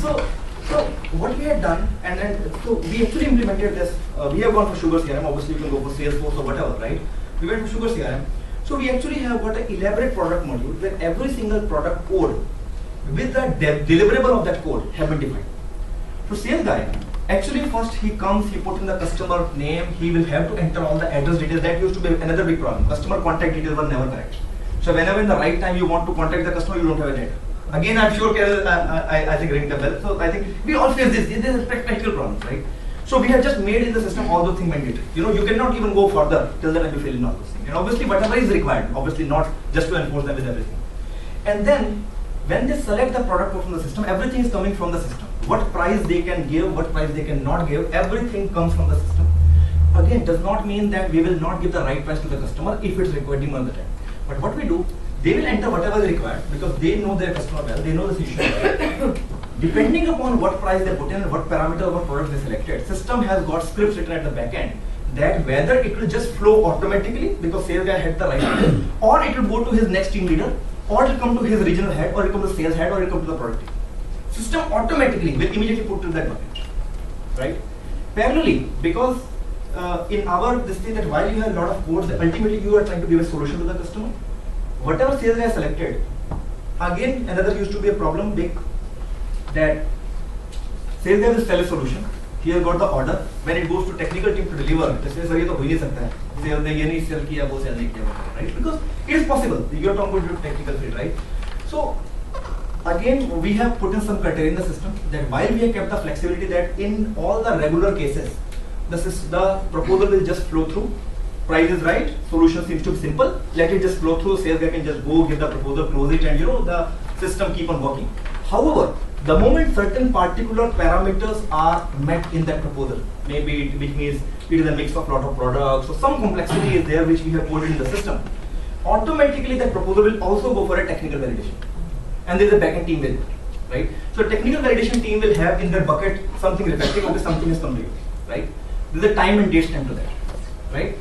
So what we had done, so we actually implemented this, we have gone for Sugar CRM, obviously you can go for Salesforce or whatever, right? We went for Sugar CRM. So we actually have got an elaborate product module where every single product code with the deliverable of that code have been defined. So sales guy, actually first he comes, he put in the customer name, he will have to enter all the address details. That used to be another big problem. Customer contact details were never correct. So whenever in the right time you want to contact the customer, you don't have a data. Again, I'm sure I think ring the bell. So I think we all face this. This is practical problems, right? So we have just made in the system all those things mandatory. You cannot even go further till the time you fill in all those things. And obviously whatever is required, obviously not just to enforce them with everything. And then when they select the product code from the system, everything is coming from the system. What price they can give, what price they cannot give, everything comes from the system. Again, does not mean that we will not give the right price to the customer if it's required at the time. But what we do, they will enter whatever is required because they know their customer well, they know the situation. Depending upon what price they put in and what parameter of what product they selected, system has got scripts written at the back end that whether it will just flow automatically because sales guy had the right price, or it will go to his next team leader, or it will come to his regional head, or it will come to the sales head, or it will come to the product team. System automatically will immediately put to that bucket, right? Parallelly, because in our this thing that while you have a lot of codes, ultimately you are trying to give a solution to the customer. Whatever sales guy selected, again another used to be a problem big that sales guy will sell a solution. He has got the order. When it goes to technical team to deliver, they say, "Sir, ये तो हो ही नहीं सकता है. Sales ने ये नहीं sell किया, वो sell नहीं किया, right? Because it is possible. You are talking about technical fit, right? So again, we have put in some criteria in the system that while we have kept the flexibility that in all the regular cases, the proposal will just flow through. Price is right, solution seems to be simple. Let it just flow through. Sales guy can just go give the proposal, close it, and the system keep on working. However, the moment certain particular parameters are met in that proposal, maybe which means it is a mix of lot of products, so some complexity is there which we have coded in the system, automatically that proposal will also go for a technical validation. And there is a backend team with it, right? So technical validation team will have in their bucket something reflecting, okay, something is come to you, right? There is a time and date stamp to that, right?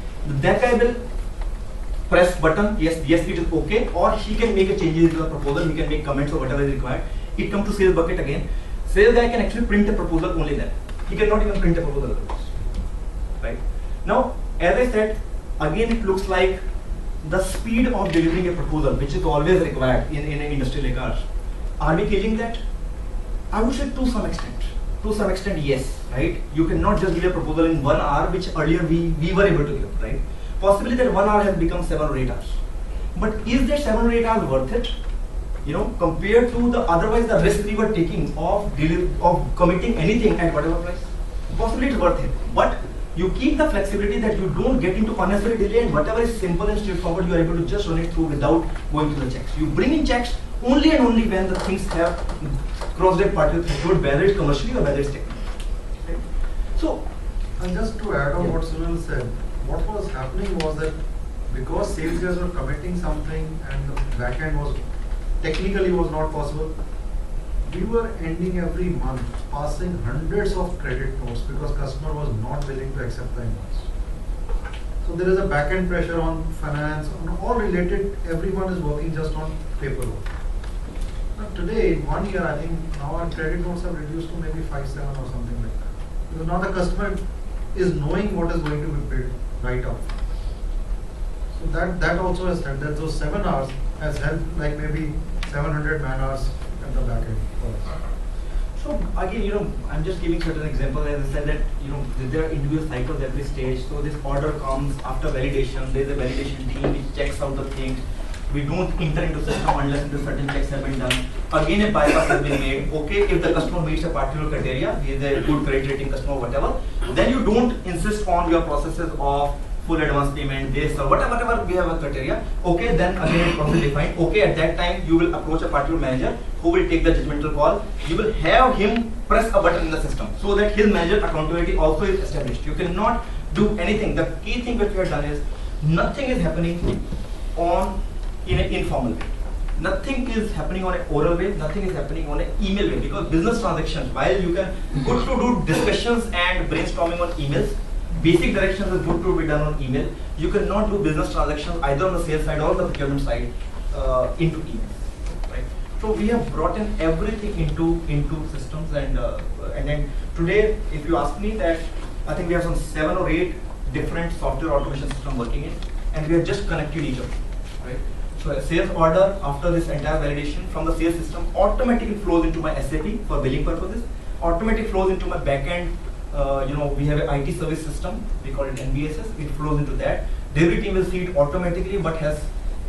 That guy will press button, yes, it is okay, or he can make a changes to the proposal, he can make comments or whatever is required. It comes to sales bucket again. Sales guy can actually print a proposal only then. He cannot even print a proposal otherwise, right? Now, as I said, again it looks like the speed of delivering a proposal, which is always required in an industry like ours. Are we killing that? I would say to some extent. To some extent, yes, right? You cannot just give a proposal in 1 hour, which earlier we were able to give, right? Possibly that 1 hour has become 7 or 8 hours. But is that 7 or 8 hours worth it? Compared to the otherwise the risk we were taking of committing anything at whatever price? Possibly it's worth it. But you keep the flexibility that you don't get into unnecessary delay, and whatever is simple and straightforward, you are able to just run it through without going through the checks. You bring in checks only and only when the things have crossed that particular threshold, whether it's commercially or whether it's technical. Right? So, and just to add on what Sunil said, what was happening was that because sales guys were committing something and the backend was technically was not possible, we were ending every month passing hundreds of credit notes because customer was not willing to accept the invoice. So there is a back-end pressure on finance, on all related, everyone is working just on paperwork. But today, in 1 year, I think now our credit notes have reduced to maybe 5, 7 or something like that. Because now the customer is knowing what is going to be paid right up. So that also has helped, that those 7 hours has helped like maybe 700 man hours at the back end for us. So again, I'm just giving certain examples. As I said that, there are individual cycles every stage. So this order comes after validation. There is a validation team which checks out the things. We don't enter into system unless the certain checks have been done. Again, a bypass has been made. Okay, if the customer meets a particular criteria, he is a good credit rating customer, whatever, then you don't insist on your processes of full advance payment, this or whatever we have a criteria. Okay, then again it process defined. Okay, at that time you will approach a particular manager who will take the judgmental call. You will have him press a button in the system so that his manager accountability also is established. You cannot do anything. The key thing that we have done is nothing is happening in an informal way. Nothing is happening on an oral way, nothing is happening on an email way, because business transactions, while you can good to do discussions and brainstorming on emails, basic directions is good to be done on email. You cannot do business transactions either on the sales side or the procurement side into emails, right? So we have brought in everything into systems, and then today, if you ask me, that I think we have some 7 or 8 different software automation systems working in, and we have just connected each other, right? So a sales order after this entire validation from the sales system automatically flows into my SAP for billing purposes, automatically flows into my backend. We have an IT service system, we call it NBSS, it flows into that. Delivery team will see it automatically, what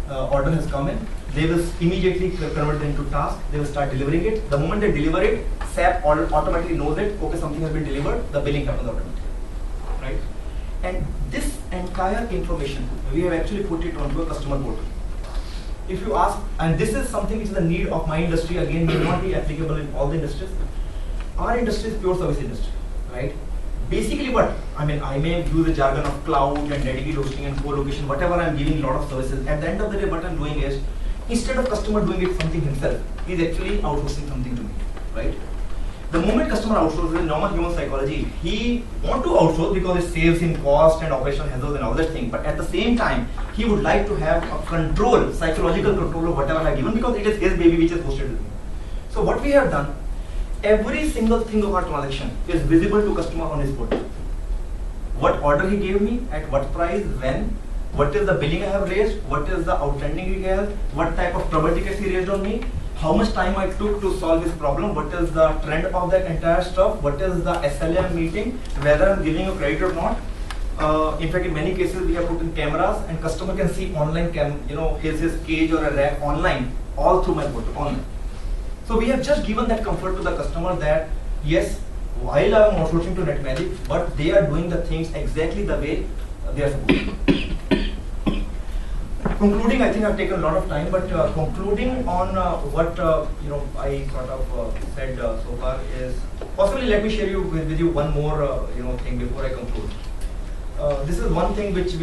order has come in. They will immediately convert it into task, they will start delivering it. The moment they deliver it, SAP automatically knows it, okay, something has been delivered, the billing happens automatically, right? And this entire information, we have actually put it onto a customer portal. If you ask, and this is something which is the need of my industry, again, may not be applicable in all the industries. Our industry is pure service industry. Right? Basically what, I may use the jargon of cloud and dedicated hosting and co-location, whatever, I'm giving a lot of services. At the end of the day, what I'm doing is, instead of customer doing it something himself, he's actually outsourcing something to me, right? The moment customer outsources, in normal human psychology, he want to outsource because it saves him cost and operational hassles and all that thing. But at the same time, he would like to have a control, psychological control of whatever I've given, because it is his baby which is hosted with me. So what we have done, every single thing of our transaction is visible to customer on his portal. What order he gave me, at what price, when, what is the billing I have raised, what is the outstanding he has, what type of trouble tickets he raised on me, how much time I took to solve his problem, what is the trend of that entire stuff, what is the SLA I'm meeting, whether I'm giving a credit or not. In fact, in many cases we have put in cameras and customer can see online his cage or a rack online, all through my portal, online. So we have just given that comfort to the customer that yes, while I am outsourcing to NetMagic, but they are doing the things exactly the way they are supposed to. Concluding, I think I've taken a lot of time, but concluding on what I sort of said so far is, possibly let me share with you one more thing before I conclude. This is one thing which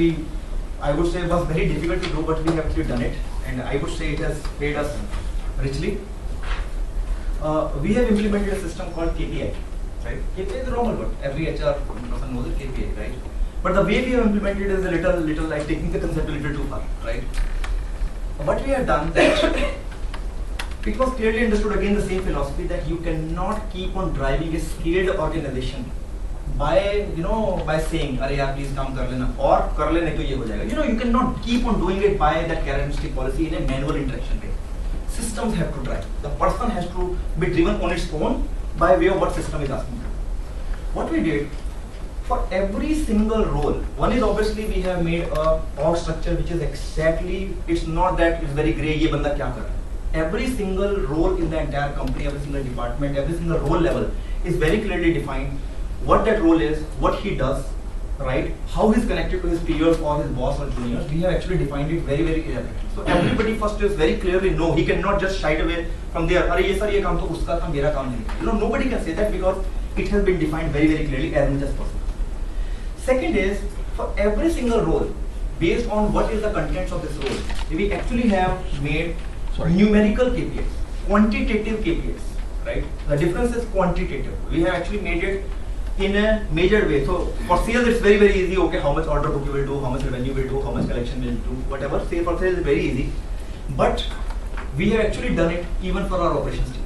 I would say was very difficult to do, but we have actually done it, and I would say it has paid us richly. We have implemented a system called KPI, right? KPI is a normal word. Every HR person knows it, KPI, right? But the way we have implemented is a little like taking the concept a little too far, right? What we have done, that it was clearly understood, again the same philosophy, that you cannot keep on driving a scaled organization by saying, "Arey yaar, please come kar lena," or "Kar lene to ye ho jayega." You cannot keep on doing it by that characteristic policy in a manual interaction way. Systems have to drive. The person has to be driven on its own by way of what system is asking for. What we did, for every single role, one is obviously we have made a org structure which is exactly, it's not that it's very grey, ye banda kya kar raha hai. Every single role in the entire company, every single department, every single role level is very clearly defined. What that role is, what he does, right? How he's connected to his peers or his boss or juniors. We have actually defined it very, very elaborately. So everybody first is very clearly know. He cannot just shy away from there. Arey ye sir, ye kaam to uska tha, mera kaam nahi. Nobody can say that because it has been defined very, very clearly as much as possible. Second is, for every single role, based on what is the contents of this role, we actually have made numerical KPIs, quantitative KPIs. right? The difference is quantitative. We have actually made it in a major way. So for sales, it's very, very easy. Okay, how much order book you will do, how much revenue will do, how much collection will do, whatever. Say for sales is very easy. But we have actually done it even for our operations team.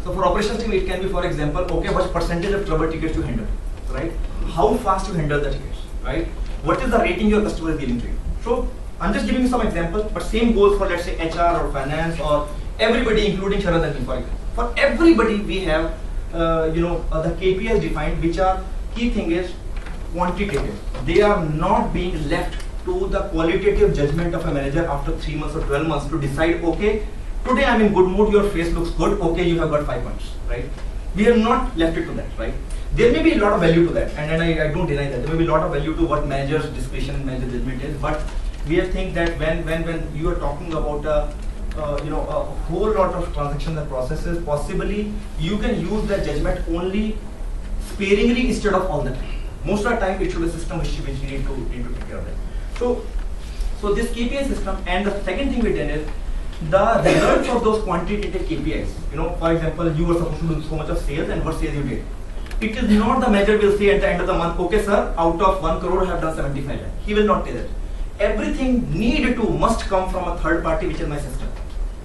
So for operations team, it can be, for example, okay, what percentage of trouble tickets you handle, right? How fast you handle the tickets, right? What is the rating your customer is giving to you? So I'm just giving you some example, but same goes for, let's say, HR or finance or everybody, including Sharad and me, for example. For everybody, we have the KPIs defined, which are key thing is quantitative. They are not being left to the qualitative judgment of a manager after 3 months or 12 months to decide, okay, today I'm in good mood, your face looks good, okay, you have got 5 points, right? We have not left it to that, right? There may be a lot of value to that, and I don't deny that. There may be a lot of value to what manager's discretion and manager judgment is, but we think that when you are talking about a whole lot of transactions and processes, possibly you can use that judgment only sparingly instead of all the time. Most of the time, it should be a system which you need to take care of it. So this KPI system, and the second thing we did is the results of those quantitative KPIs. For example, you were supposed to do so much of sales, and what sales you did. It is not the manager will say at the end of the month, okay sir, out of 1 crore I have done 75 lakh. He will not say that. Everything must come from a third party, which is my system.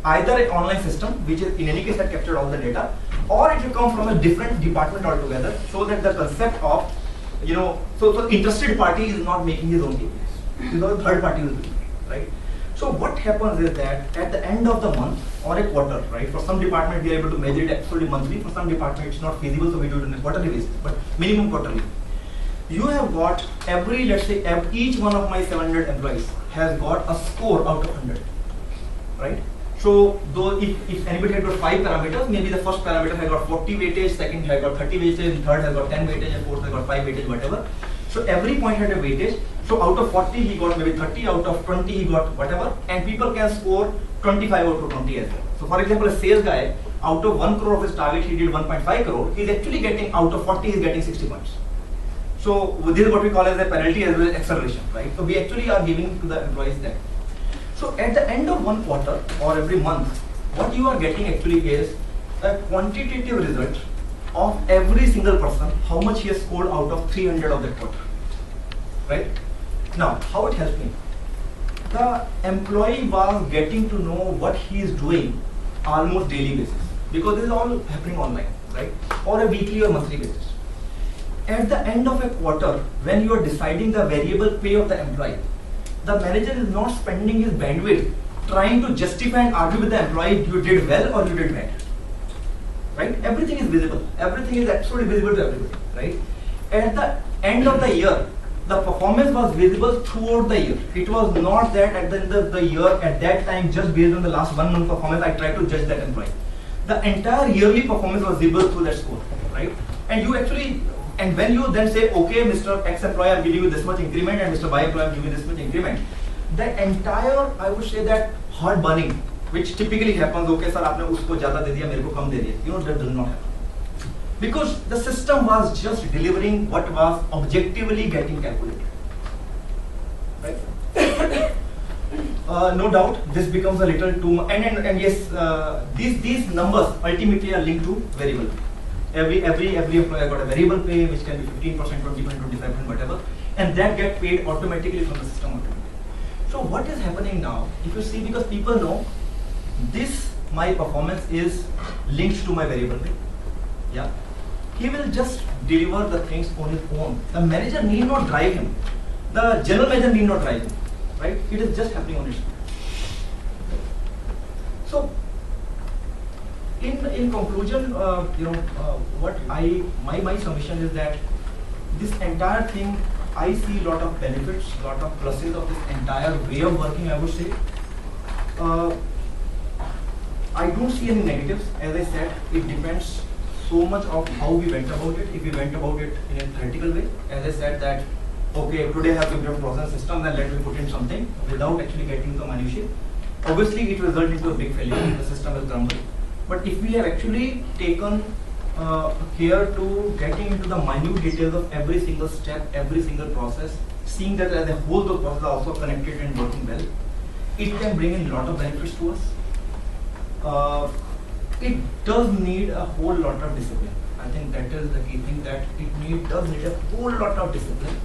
Either an online system, which is in any case had captured all the data, or it will come from a different department altogether, so that the concept of, so interested party is not making his own KPIs. Because third party will do it, right? So what happens is that at the end of the month or a quarter, right? For some department we are able to measure it absolutely monthly. For some department it's not feasible, so we do it on a quarterly basis, but minimum quarterly. You have got let's say each one of my 700 employees has got a score out of 100, right? So though if anybody had got 5 parameters, maybe the first parameter has got 40 weightage, second has got 30 weightage, third has got 10 weightage, and fourth has got 5 weightage, whatever. So every point had a weightage. So out of 40 he got maybe 30, out of 20 he got whatever, and people can score 25 out of 20 as well. So for example, a sales guy, out of 1 crore of his target he did 1.5 crore, he is actually getting, out of 40 he is getting 60 points. So this is what we call as a penalty as well as acceleration, right? So we actually are giving to the employees that. So at the end of one quarter or every month, what you are getting actually is a quantitative result of every single person, how much he has scored out of 300 of that quarter, right? Now, how it helps me? The employee was getting to know what he is doing almost daily basis, because this is all happening online, right? Or a weekly or monthly basis. At the end of a quarter, when you are deciding the variable pay of the employee, the manager is not spending his bandwidth trying to justify and argue with the employee, you did well or you did bad, right? Everything is visible. Everything is absolutely visible to everybody, right? At the end of the year, the performance was visible throughout the year. It was not that at the end of the year, at that time, just based on the last 1 month performance, I tried to judge that employee. The entire yearly performance was visible through that score, right? And when you then say, okay, Mr. X employee, I'm giving you this much increment, and Mr. Y employee, I'm giving you this much increment, the entire, I would say that heart burning, which typically happens, okay, sir, आपने उसको ज़्यादा दे दिया, मेरे को कम दे दिया. That does not happen. Because the system was just delivering what was objectively getting calculated, right? No doubt, this becomes a little too much, and yes, these numbers ultimately are linked to variable pay. Every employee got a variable pay, which can be 15%, 20%, 25%, whatever, and that gets paid automatically from the system automatically. So what is happening now, if you see, because people know this, my performance is linked to my variable pay, yeah, he will just deliver the things on his own. The manager need not drive him. The general manager need not drive him, right? It is just happening on its own. So, in conclusion, what my submission is that this entire thing, I see a lot of benefits, lot of pluses of this entire way of working, I would say. I don't see any negatives. As I said, it depends so much of how we went about it. If we went about it in a theoretical way, as I said that, okay, today I have to build a process system, then let me put in something without actually getting into the minutiae. Obviously, it will result into a big failure. The system will crumble. But if we have actually taken care to getting into the minute details of every single step, every single process, seeing that as a whole those processes are also connected and working well, it can bring in a lot of benefits to us. it does need a whole lot of discipline. I think that is the key thing, that it does need a whole lot of discipline.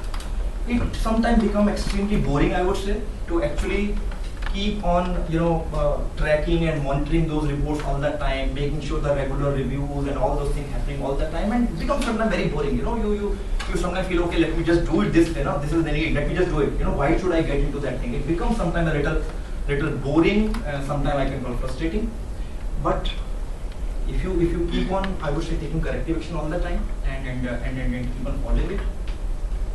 It sometimes becomes extremely boring, I would say, to actually keep on, tracking and monitoring those reports all the time, making sure the regular reviews and all those things happening all the time, and it becomes sometimes very boring. You sometimes feel, okay, let me just do it this, this is the need, let me just do it. Why should I get into that thing? It becomes sometimes a little boring, sometimes I can call frustrating. But if you keep on, I would say, taking corrective action all the time and keep on following it,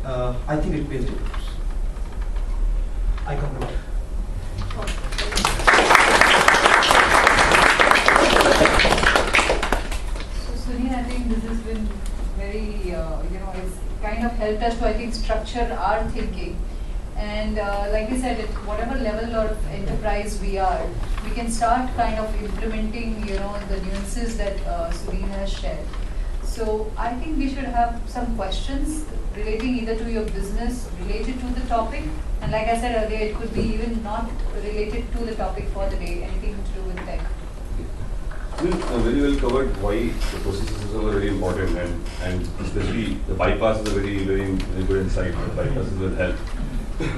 I think it pays dividends. I conclude. So Sunil, I think this has been very, it's kind of helped us to, I think, structure our thinking. And like you said, at whatever level of enterprise we are, we can start kind of implementing, the nuances that Sunil has shared. So I think we should have some questions relating either to your business, related to the topic, and like I said earlier, it could be even not related to the topic for the day, anything to do with tech. Very well covered why the processes are very important, and especially the bypass is a very good insight. The bypasses will help.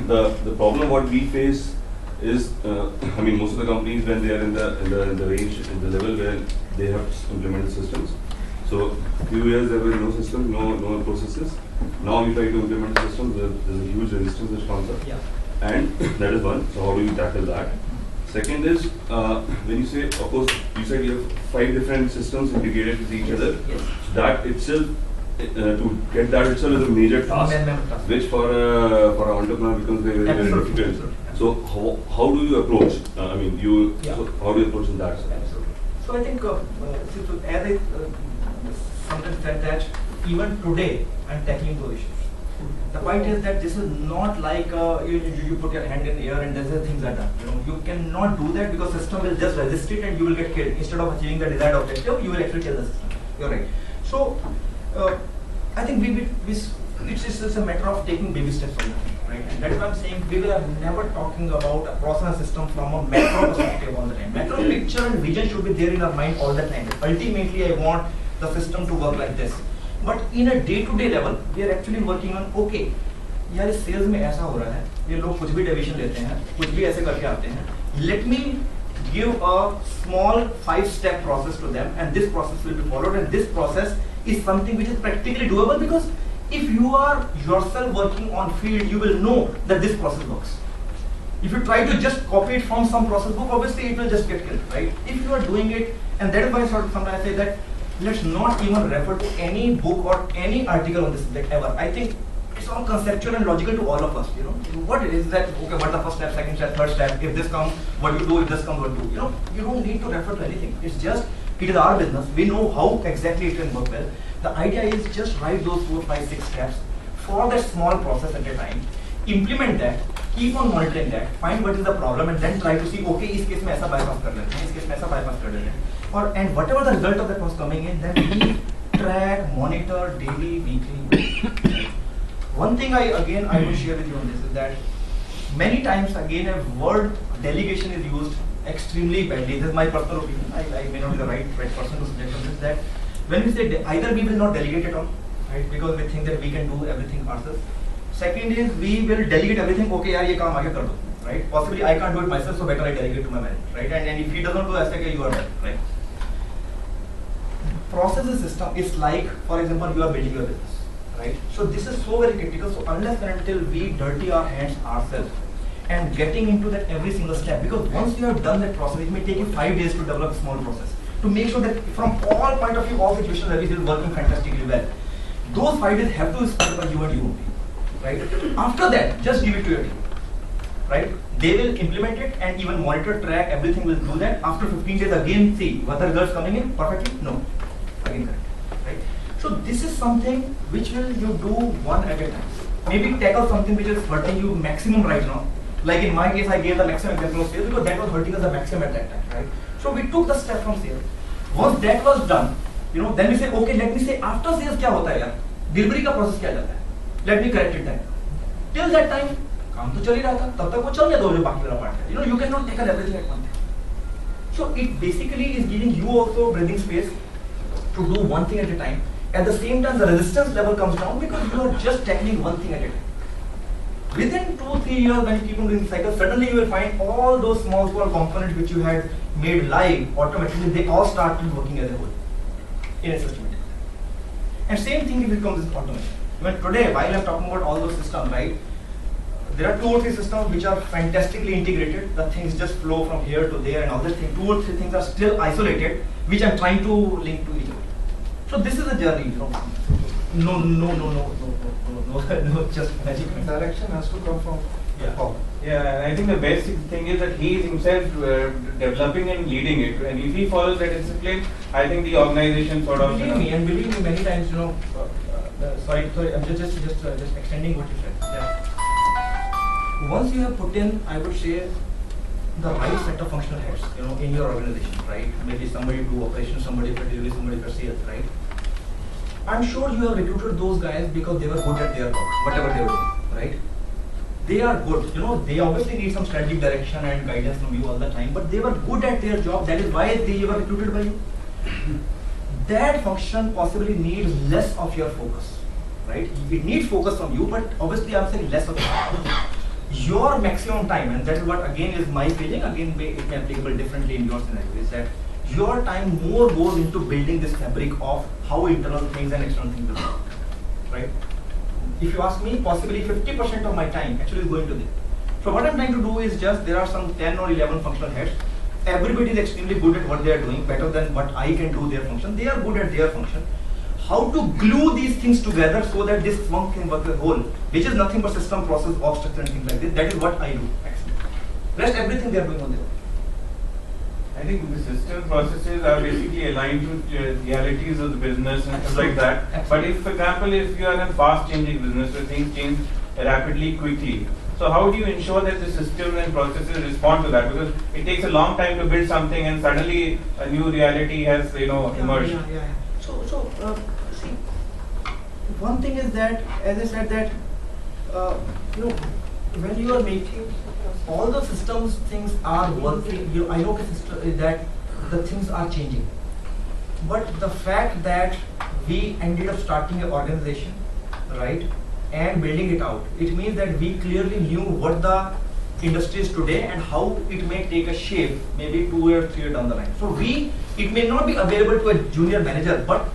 The problem what we face is, most of the companies, when they are in the range, in the level where they have implemented systems. So few years there were no systems, no processes. Now we try to implement systems. There's a huge resistance which comes up, and that is one. So how do you tackle that? Second is, when you say, of course, you said you have 5 different systems integrated with each other. Yes. So that itself, to get that itself is a major task, which for an entrepreneur becomes very difficult. Absolutely. So how do you approach? So how do you approach in that? Absolutely. So I think, as I sometimes said, that even today I'm tackling those issues. The point is that this is not like you put your hand in the air and these things are done. You cannot do that, because system will just resist it and you will get killed. Instead of achieving the desired objective, you will actually kill the system. You're right. So I think it's just a matter of taking baby steps all the time, right? And that's why I'm saying we are never talking about a process system from a macro perspective all the time. Macro picture and vision should be there in our mind all the time. Ultimately, I want the system to work like this. But in a day-to-day level, we are actually working on, okay, यार इस sales में ऐसा हो रहा है, ये लोग कुछ भी deviation लेते हैं, कुछ भी ऐसे करके आते हैं. Let me give a small 5-step process to them, and this process will be followed, and this process is something which is practically doable, because if you are yourself working on field, you will know that this process works. If you try to just copy it from some process book, obviously it will just get killed, right? If you are doing it, and that is why sometimes I say that let's not even refer to any book or any article on this subject ever. I think it's all conceptual and logical to all of us. What it is that, okay, what the first step, second step, third step, if this comes, what you do, if this comes, what you do. You don't need to refer to anything. It's just, it is our business. We know how exactly it can work well. The idea is just write those 4, 5, 6 steps for that small process at a time. Implement that, keep on monitoring that, find what is the problem, and then try to see, okay, इस case में ऐसा bypass कर लेते हैं, इस case में ऐसा bypass कर लेते हैं. And whatever the result of that was coming in, then we track, monitor daily, weekly. One thing I will share with you on this is that many times again a word delegation is used extremely badly. This is my personal opinion. I may not be the right person to suggest on this. That when we say either we will not delegate at all, right? Because we think that we can do everything ourselves. Second is we will delegate everything. Okay, यार ये काम आगे कर दो, right? Possibly I can't do it myself, so better I delegate to my manager, right? And if he doesn't do, I say you are right, right? Process system is like, for example, you are building your business, right? So this is so very critical. So unless and until we dirty our hands ourselves and getting into that every single step, because once you have done that process, it may take you 5 days to develop a small process to make sure that from all point of view, all situations, everything is working fantastically well. Those 5 days have to be spent by you and you only, right? After that, just give it to your team, right? They will implement it and even monitor, track, everything will do that. After 15 days, again see whether results coming in perfectly. No. Again correct, right? So this is something which will you do one at a time. Maybe tackle something which is hurting you maximum right now. Like in my case, I gave the maximum example of sales because that was hurting us the maximum at that time, right? So we took the step from sales. Once that was done, then we say, okay, let me say after sales क्या होता है यार? Delivery का process क्या जाता है? Let me correct it then. Till that time, काम तो चल ही रहा था. तब तक वो चल गया दो जो बाकी वाला part है. You cannot tackle everything at one time. So it basically is giving you also breathing space to do one thing at a time. At the same time, the resistance level comes down because you are just tackling one thing at a time. Within 2-3 years, when you keep on doing the cycle, suddenly you will find all those small components which you had made live automatically, they all started working as a whole in a systematic. And same thing if it comes with automation. Even today, while I'm talking about all those systems, right? There are 2 or 3 systems which are fantastically integrated. The things just flow from here to there, and other things, 2 or 3 things are still isolated, which I'm trying to link to each other. So this is a journey. No, just magic. Direction has to come from the top. Yeah, I think the basic thing is that he is himself developing and leading it, and if he follows that discipline, I think the organization sort of. Believe me, many times, sorry, I'm just extending what you said. Yeah. Once you have put in, I would say, the right set of functional heads, in your organization, right? Maybe somebody do operations, somebody for delivery, somebody for sales, right? I'm sure you have recruited those guys because they were good at their work, whatever they were doing, right? They are good, they obviously need some strategic direction and guidance from you all the time, but they were good at their job, that is why they were recruited by you. That function possibly needs less of your focus, right? It needs focus from you, but obviously I'm saying less of your maximum time, and that is what again is my feeling, again it may be applicable differently in your scenario, is that your time more goes into building this fabric of how internal things and external things will work, right? If you ask me, possibly 50% of my time actually is going to this. So what I'm trying to do is just, there are some 10 or 11 functional heads. Everybody is extremely good at what they are doing, better than what I can do their function. They are good at their function. How to glue these things together so that this one can work as a whole, which is nothing but system, process, org structure and things like this. That is what I do actually. Rest everything they are doing on their own. I think the system processes are basically aligned to realities of the business and stuff like that. Absolutely. But if, for example, if you are in a fast-changing business where things change rapidly, quickly, so how do you ensure that the systems and processes respond to that? Because it takes a long time to build something, and suddenly a new reality has, emerged. Yeah. So, see, one thing is that, as I said, that when you are making all the systems, things are working. I know that the things are changing, but the fact that we ended up starting an organization, right, and building it out, it means that we clearly knew what the industry is today and how it may take a shape, maybe 2 or 3 years down the line. So it may not be available to a junior manager, but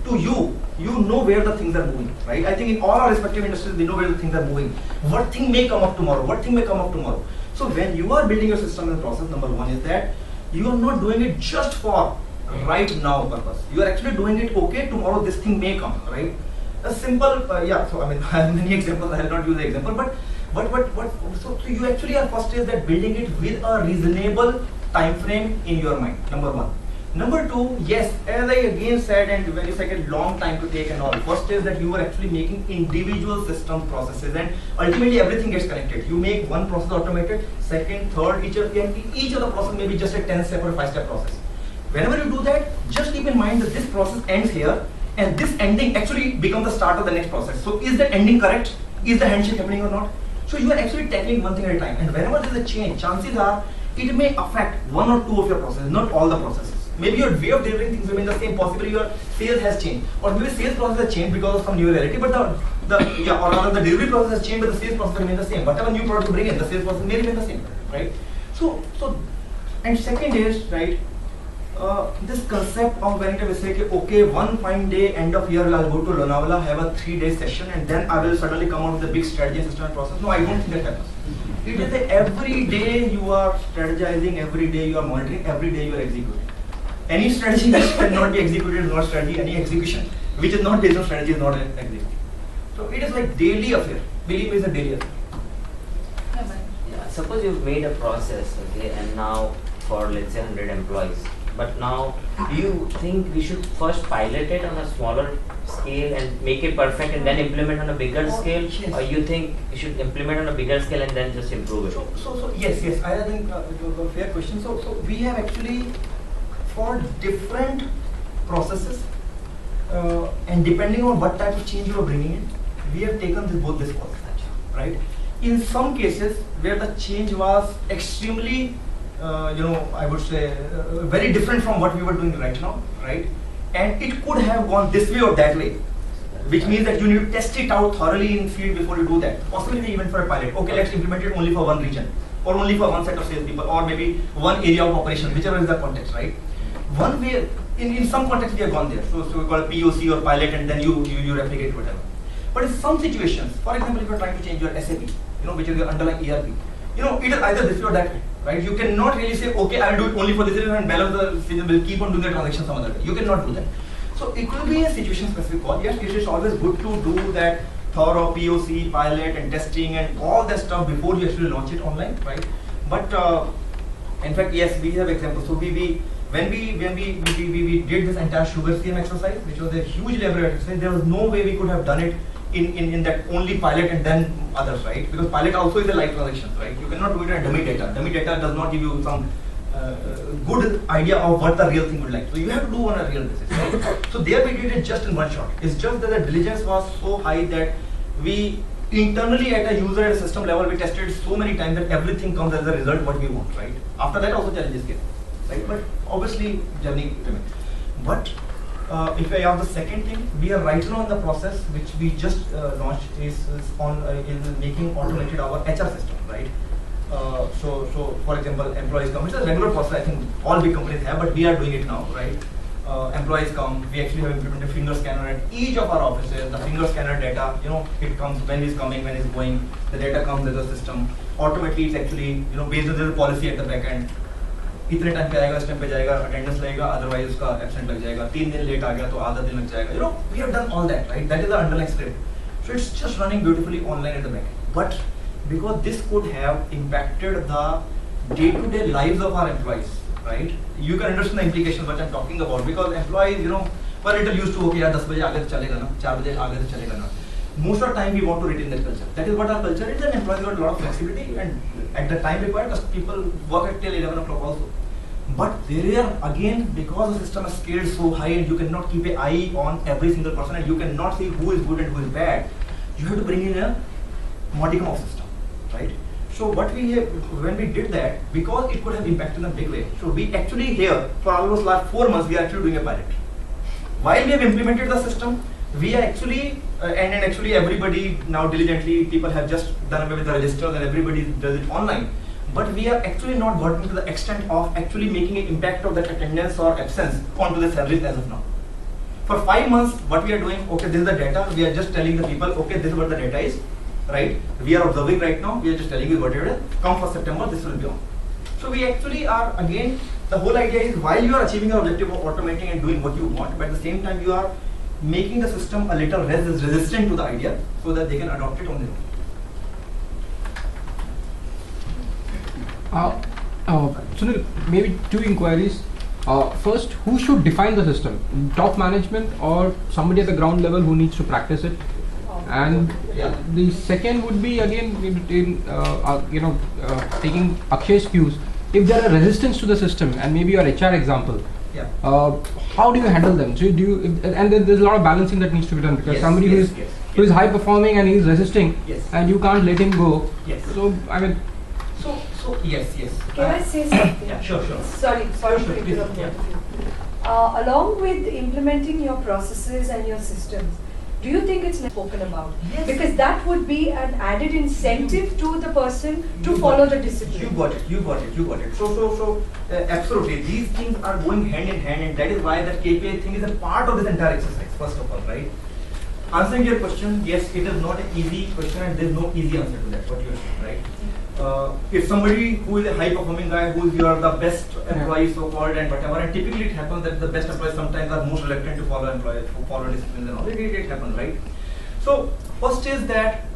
to you know where the things are moving, right? I think in all our respective industries, we know where the things are moving. What thing may come up tomorrow? So when you are building your system and process, number one is that you are not doing it just for right now purpose. You are actually doing it, okay, tomorrow this thing may come, right? A simple, so I have many examples, I will not use the example, but so you actually are first is that building it with a reasonable time frame in your mind, number one. Number two, yes, as I again said, and when you said a long time to take and all, first is that you are actually making individual system processes, and ultimately everything gets connected. You make one process automated, second, third, each of the process may be just a 10-step or a 5-step process. Whenever you do that, just keep in mind that this process ends here, and this ending actually becomes the start of the next process. So is the ending correct? Is the handshake happening or not? So you are actually tackling one thing at a time, and whenever there is a change, chances are it may affect 1 or 2 of your processes, not all the processes. Maybe your way of delivering things remains the same, possibly your sales has changed, or maybe sales process has changed because of some new reality, but the delivery process has changed, but the sales process remains the same. Whatever new product you bring in, the sales process may remain the same, right? So, and second is, right, this concept of when we say, okay, one fine day, end of year, I'll go to Lonavala, have a 3-day session, and then I will suddenly come out with a big strategy system and process. No, I don't think that happens. It is that every day you are strategizing, every day you are monitoring, every day you are executing. Any strategy which cannot be executed is not strategy. Any execution which is not based on strategy is not an execution. So it is like daily affair. Believe me, it's a daily affair. Yeah, suppose you've made a process, okay, and now for let's say 100 employees. But now, do you think we should first pilot it on a smaller scale and make it perfect and then implement on a bigger scale? Yes. Or you think we should implement on a bigger scale and then just improve it? So yes, I think it was a fair question. So we have actually, for different processes, and depending on what type of change you are bringing in, we have taken both this process, right? In some cases where the change was extremely I would say, very different from what we were doing right now, right? And it could have gone this way or that way, which means that you need to test it out thoroughly in field before you do that. Possibly even for a pilot. Okay, let's implement it only for one region, or only for one set of salespeople, or maybe one area of operation, whichever is the context, right? One way, in some context we have gone there. So we call it POC or pilot, and then you replicate whatever. But in some situations, for example, if you're trying to change your SAP, which is your underlying ERP, it is either this way or that way, right? You cannot really say, okay, I will do it only for this reason and balance the season will keep on doing the transaction some other way. You cannot do that. So it will be a situation specific call. Yes, it is always good to do that thorough POC, pilot and testing and all that stuff before you actually launch it online, right? But in fact, yes, we have examples. So when we did this entire sugar CM exercise, which was a huge laboratory exercise, there was no way we could have done it in that only pilot and then others, right? Because pilot also is a live transaction, right? You cannot do it in dummy data. Dummy data does not give you some good idea of what the real thing would like. So you have to do on a real basis, right? So there we did it just in one shot. It's just that the diligence was so high that we internally at a user at a system level, we tested it so many times that everything comes as a result what we want, right? After that also challenges came, right? But obviously journey remains. But if I have the second thing, we are right now in the process which we just launched is making automated our HR system, right? So for example, employees come. It's a regular process. I think all big companies have, but we are doing it now, right? Employees come. We actually have implemented finger scanner at each of our offices. The finger scanner data, it comes when he's coming, when he's going. The data comes as a system. Automatically, it's actually based on the policy at the back end. इतने time पे आएगा, इस time पे जाएगा, attendance लगेगा, otherwise उसका absent लग जाएगा, 3 दिन लेट आ गया तो आधा दिन लग जाएगा. We have done all that, right? That is the underlying script. So it's just running beautifully online at the back end. But because this could have impacted the day-to-day lives of our employees, right? You can understand the implications what I'm talking about, because employees, were little used to, okay, 10 बजे आगे तो चलेगा ना, 4 बजे आगे तो चलेगा ना. Most of the time we want to retain that culture. That is what our culture is, and employees got a lot of flexibility, and at the time required, people work at till 11 o'clock also. But there again, because the system is scaled so high and you cannot keep an eye on every single person and you cannot see who is good and who is bad, you have to bring in a modicum of system, right? So what we have, when we did that, because it could have impacted in a big way, so we actually here, for almost last 4 months, we are actually doing a pilot. While we have implemented the system, we are actually, and actually everybody now diligently, people have just done away with the registers and everybody does it online. But we are actually not working to the extent of actually making an impact of that attendance or absence onto the salaries as of now. For 5 months, what we are doing, okay, this is the data, we are just telling the people, okay, this is what the data is, right? We are observing right now, we are just telling you what it is, come for September, this will be on. So we actually are, again, the whole idea is while you are achieving your objective of automating and doing what you want, but at the same time you are making the system a little resistant to the idea so that they can adopt it on their own. Sunil, maybe 2 inquiries. First, who should define the system? Top management or somebody at the ground level who needs to practice it? And the second would be again, taking Akshay's cues. If there are resistance to the system, and maybe your HR example, how do you handle them? So and then there's a lot of balancing that needs to be done, because somebody who is high performing and he's resisting, and you can't let him go. So I mean. So yes. Can I say something? Yeah, sure. Sorry to interrupt you. Along with implementing your processes and your systems, do you think it's spoken about? Yes. Because that would be an added incentive to the person to follow the discipline. You got it. So absolutely, these things are going hand in hand, and that is why the KPI thing is a part of this entire exercise, first of all, right? Answering your question, yes, it is not an easy question and there is no easy answer to that, what you are saying, right? If somebody who is a high performing guy, who is the best employee so called and whatever, and typically it happens that the best employees sometimes are most reluctant to follow disciplines and all. It happens, right? So first is that,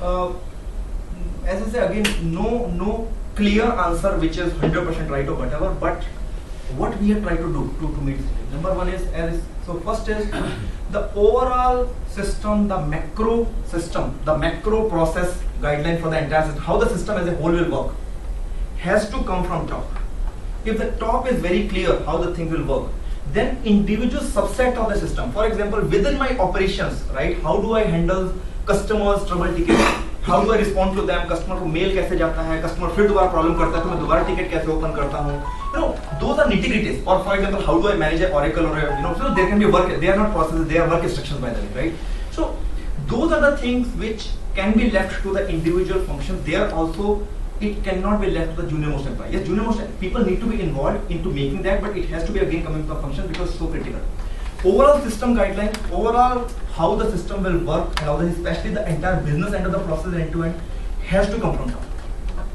as I say again, no clear answer which is 100% right or whatever, but what we have tried to do to meet this. Number one is, first is the overall system, the macro process guideline for the entire system, how the system as a whole will work, has to come from top. If the top is very clear how the thing will work, then individual subset of the system, for example, within my operations, right, how do I handle customers' trouble tickets? how do I respond to them, customer को mail कैसे जाता है, customer फिर दोबारा problem करता है तो मैं दोबारा ticket कैसे open करता हूँ, those are nitty-gritties. Or for example, how do I manage an Oracle or so there can be work, they are not processes, they are work instructions by the way, right? So those are the things which can be left to the individual functions. They are also, it cannot be left to the junior most employee. Yes, junior most people need to be involved into making that, but it has to be again coming from function because it's so critical. Overall system guidelines, overall how the system will work, and how especially the entire business end of the process end to end has to come from top.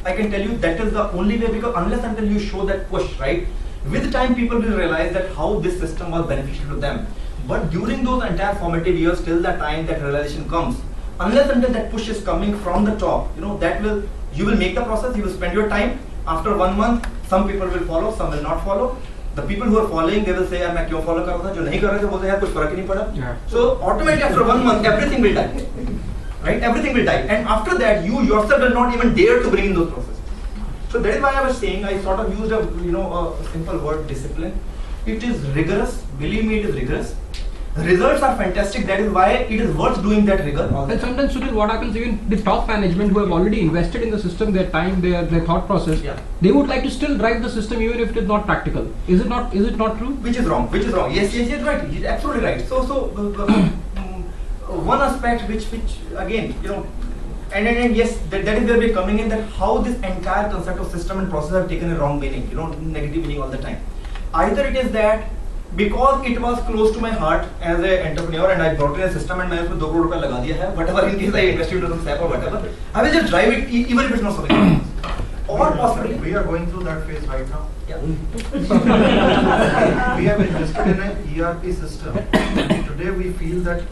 I can tell you that is the only way, because unless until you show that push, right, with time people will realize that how this system was beneficial to them. But during those entire formative years, till the time that realization comes, unless until that push is coming from the top, that will, you will make the process, you will spend your time. After 1 month, some people will follow, some will not follow. The people who are following, they will say, "यार मैं क्यों follow कर रहा था?" जो नहीं कर रहे थे बोलते यार कुछ फर्क ही नहीं पड़ा. So automatically after 1 month, everything will die, right? Everything will die, and after that, you yourself will not even dare to bring in those processes. So that is why I was saying, I sort of used a simple word, discipline. It is rigorous. Believe me, it is rigorous. Results are fantastic. That is why it is worth doing that rigor. And sometimes, Sunil, what happens, even the top management who have already invested in the system, their time, their thought process, they would like to still drive the system even if it is not practical. Is it not true? Which is wrong. Yes, right. He's absolutely right. So one aspect which again, and yes, that is where we're coming in, that how this entire concept of system and process have taken a wrong meaning, negative meaning all the time. Either it is that because it was close to my heart as an entrepreneur and I brought in a system and I उसमें 2 crore रुपया लगा दिया है, whatever in case I invested in some SAP or whatever, I will just drive it even if it's not something. Or possibly we are going through that phase right now. Yeah. We have invested in an ERP system. And today we feel that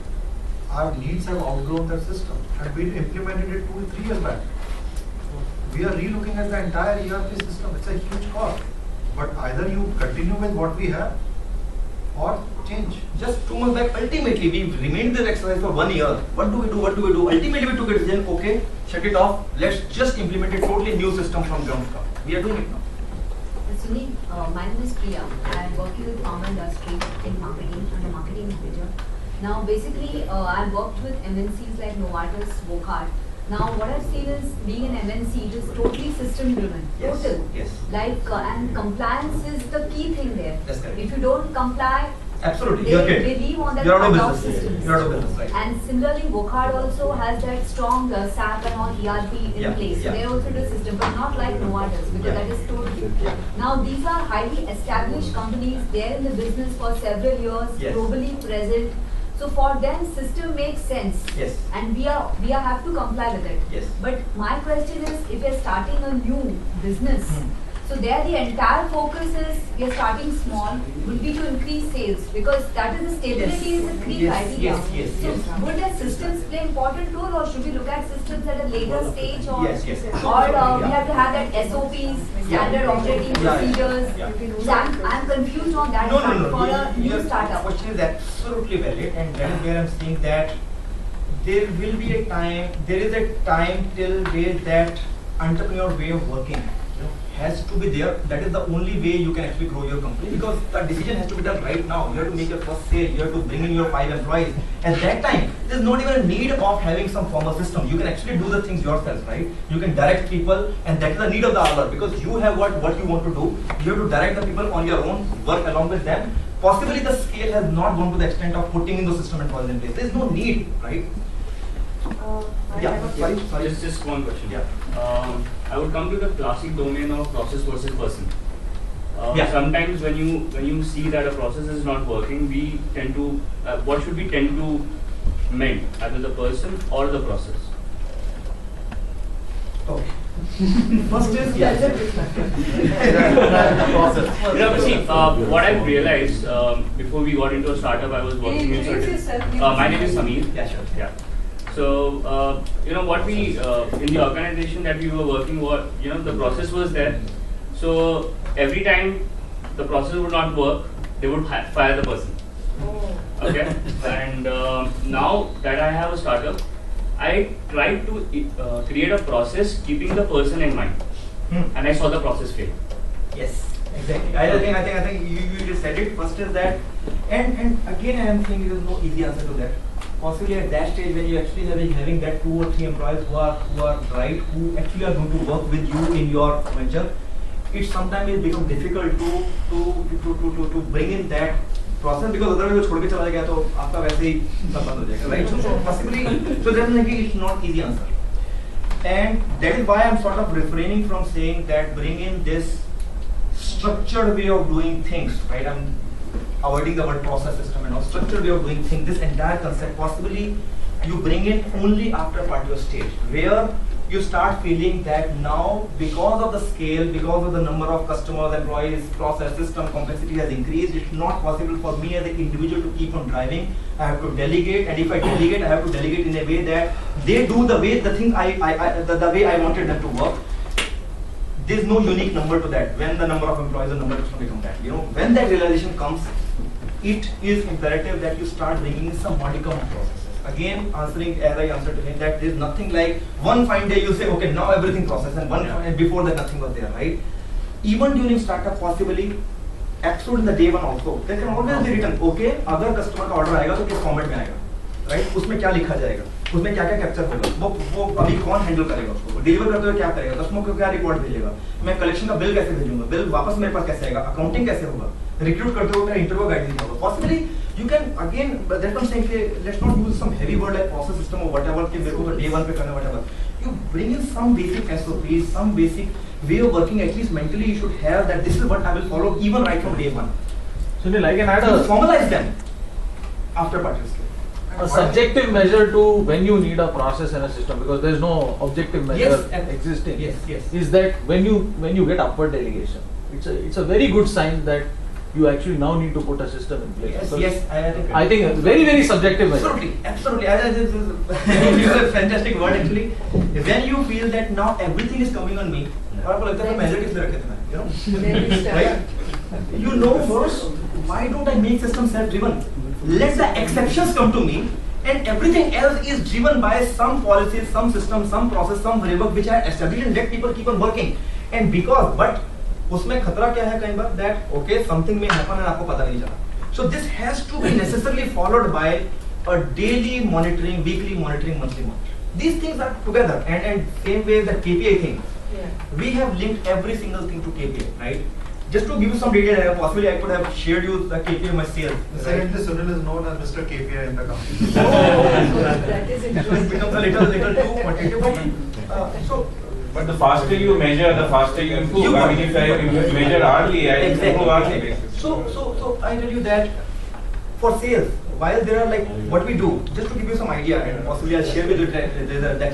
our needs have outgrown that system, and we implemented it 2-3 years back. We are relooking at the entire ERP system. It's a huge cost. But either you continue with what we have or change. Just 2 months back, ultimately we remained this exercise for 1 year. What do we do? Ultimately we took a decision, okay, shut it off, let's just implement a totally new system from ground up. We are doing it now. Sunil, my name is Priya. I am working with pharma industry in marketing. I'm a marketing manager. Now basically I've worked with MNCs like Novartis, Wockhardt. Now what I've seen is, being an MNC, it is totally system driven. Yes. Total. Yes. And compliance is the key thing there. That's correct. If you don't comply, absolutely, they leave on that you're out of cut-off business. systems. You're out of business, right? And similarly, Wockhardt also has that strong SAP and all ERP in place. Yeah. They also do system, but not like Novartis, because that is totally. Now these are highly established companies. They're in the business for several years, globally present. So for them, system makes sense. Yes. And we have to comply with it. Yes. But my question is, if you're starting a new business, so there the entire focus is, we are starting small, would be to increase sales, because that is the stability is the key criteria. So would the systems play important role, or should we look at systems at a later stage, or we have to have that SOPs, standard operating procedures? So I'm confused on that for a new startup. Your question is absolutely valid, and that is where I'm saying that there will be a time, there is a time till where that entrepreneur way of working has to be there. That is the only way you can actually grow your company, because the decision has to be done right now. You have to make your first sale, you have to bring in your 5 employees. At that time, there's not even a need of having some formal system. You can actually do the things yourself, right? You can direct people, and that is the need of the hour, because you have what you want to do. You have to direct the people on your own, work along with them. Possibly the scale has not gone to the extent of putting in the system and process in place. There's no need, right? Sorry. Just one question. Yeah. I would come to the classic domain of process versus person. Sometimes when you see that a process is not working, we tend to what should we tend to mend, either the person or the process? Okay. First is But see, what I've realized before we got into a startup, I was working in certain. My name is Sunil. Yeah, sure. Yeah. So what we in the organization that we were working, the process was there. So every time the process would not work, they would fire the person. Okay. And now that I have a startup, I tried to create a process keeping the person in mind, and I saw the process fail. Yes, exactly. I think you just said it. First is that, and again I am saying there is no easy answer to that. possibly at that stage when you actually having that 2 or 3 employees who are right, who actually are going to work with you in your venture, it sometimes will become difficult to bring in that process, because otherwise वो छोड़ के चला गया तो आपका वैसे ही सब बंद हो जाएगा, right? So possibly, so definitely it's not easy answer, and that is why I'm sort of refraining from saying that bring in this structured way of doing things, right? I'm avoiding the word process system and all. Structured way of doing things, this entire concept possibly you bring in only after a particular stage, where you start feeling that now, because of the scale, because of the number of customers, employees, process, system, complexity has increased, it's not possible for me as an individual to keep on driving. I have to delegate, and if I delegate, I have to delegate in a way that they do the way, the thing the way I wanted them to work. There's no unique number to that. When the number of employees and number of customers become that, when that realization comes, it is imperative that you start bringing in some modicum of processes. Again, answering as I answered to him, that there's nothing like one fine day you say, okay, now everything process, and before that nothing was there, right? Even during startup, possibly, absolute in the day one also, there can always be written, okay, अगर customer का order आएगा तो किस format में आएगा, right? उसमें क्या लिखा जाएगा, उसमें क्या क्या कैप्चर होगा, वो अभी कौन हैंडल करेगा उसको, डिलीवर करते हुए क्या करेगा, कस्टमर को क्या रिपोर्ट भेजेगा, मैं कलेक्शन का बिल कैसे भेजूंगा, बिल वापस मेरे पास कैसे आएगा, अकाउंटिंग कैसे होगा, रिक्रूट करते हुए मेरा इंटरव्यू गाइड नहीं होगा. Possibly you can again, that's what I'm saying, let's not use some heavy word like process system or whatever कि मेरे को तो day one पे करना whatever. You bring in some basic SOPs, some basic way of working. At least mentally you should have that this is what I will follow even right from day one. Sunil, I can add a formalize them after particular scale. A subjective measure to when you need a process and a system, because there is no objective measure existing. Yes. Is that when you get upward delegation, it's a very good sign that you actually now need to put a system in place. Yes, I think a very, very subjective measure. Absolutely. This is a fantastic word actually. When you feel that now everything is coming on me, right? You know first, why don't I make system self-driven? Let the exceptions come to me, and everything else is driven by some policies, some system, some process, some framework which I established, and let people keep on working. And but उसमें खतरा क्या है कई बार that okay something may happen and आपको पता नहीं चला. So this has to be necessarily followed by a daily monitoring, weekly monitoring, monthly monitoring. These things are together, and same way the KPI thing. Yeah. We have linked every single thing to KPI, right? Just to give you some detail, possibly I could have shared you the KPI of my sales. Secondly, Sunil is known as Mr. KPI in the company. That is interesting. It becomes a little too quantitative. But the faster you measure, the faster you improve. I mean, if I measure hourly, I improve hourly basis. So I tell you that for sales, while there are like what we do, just to give you some idea, and possibly I'll share with you that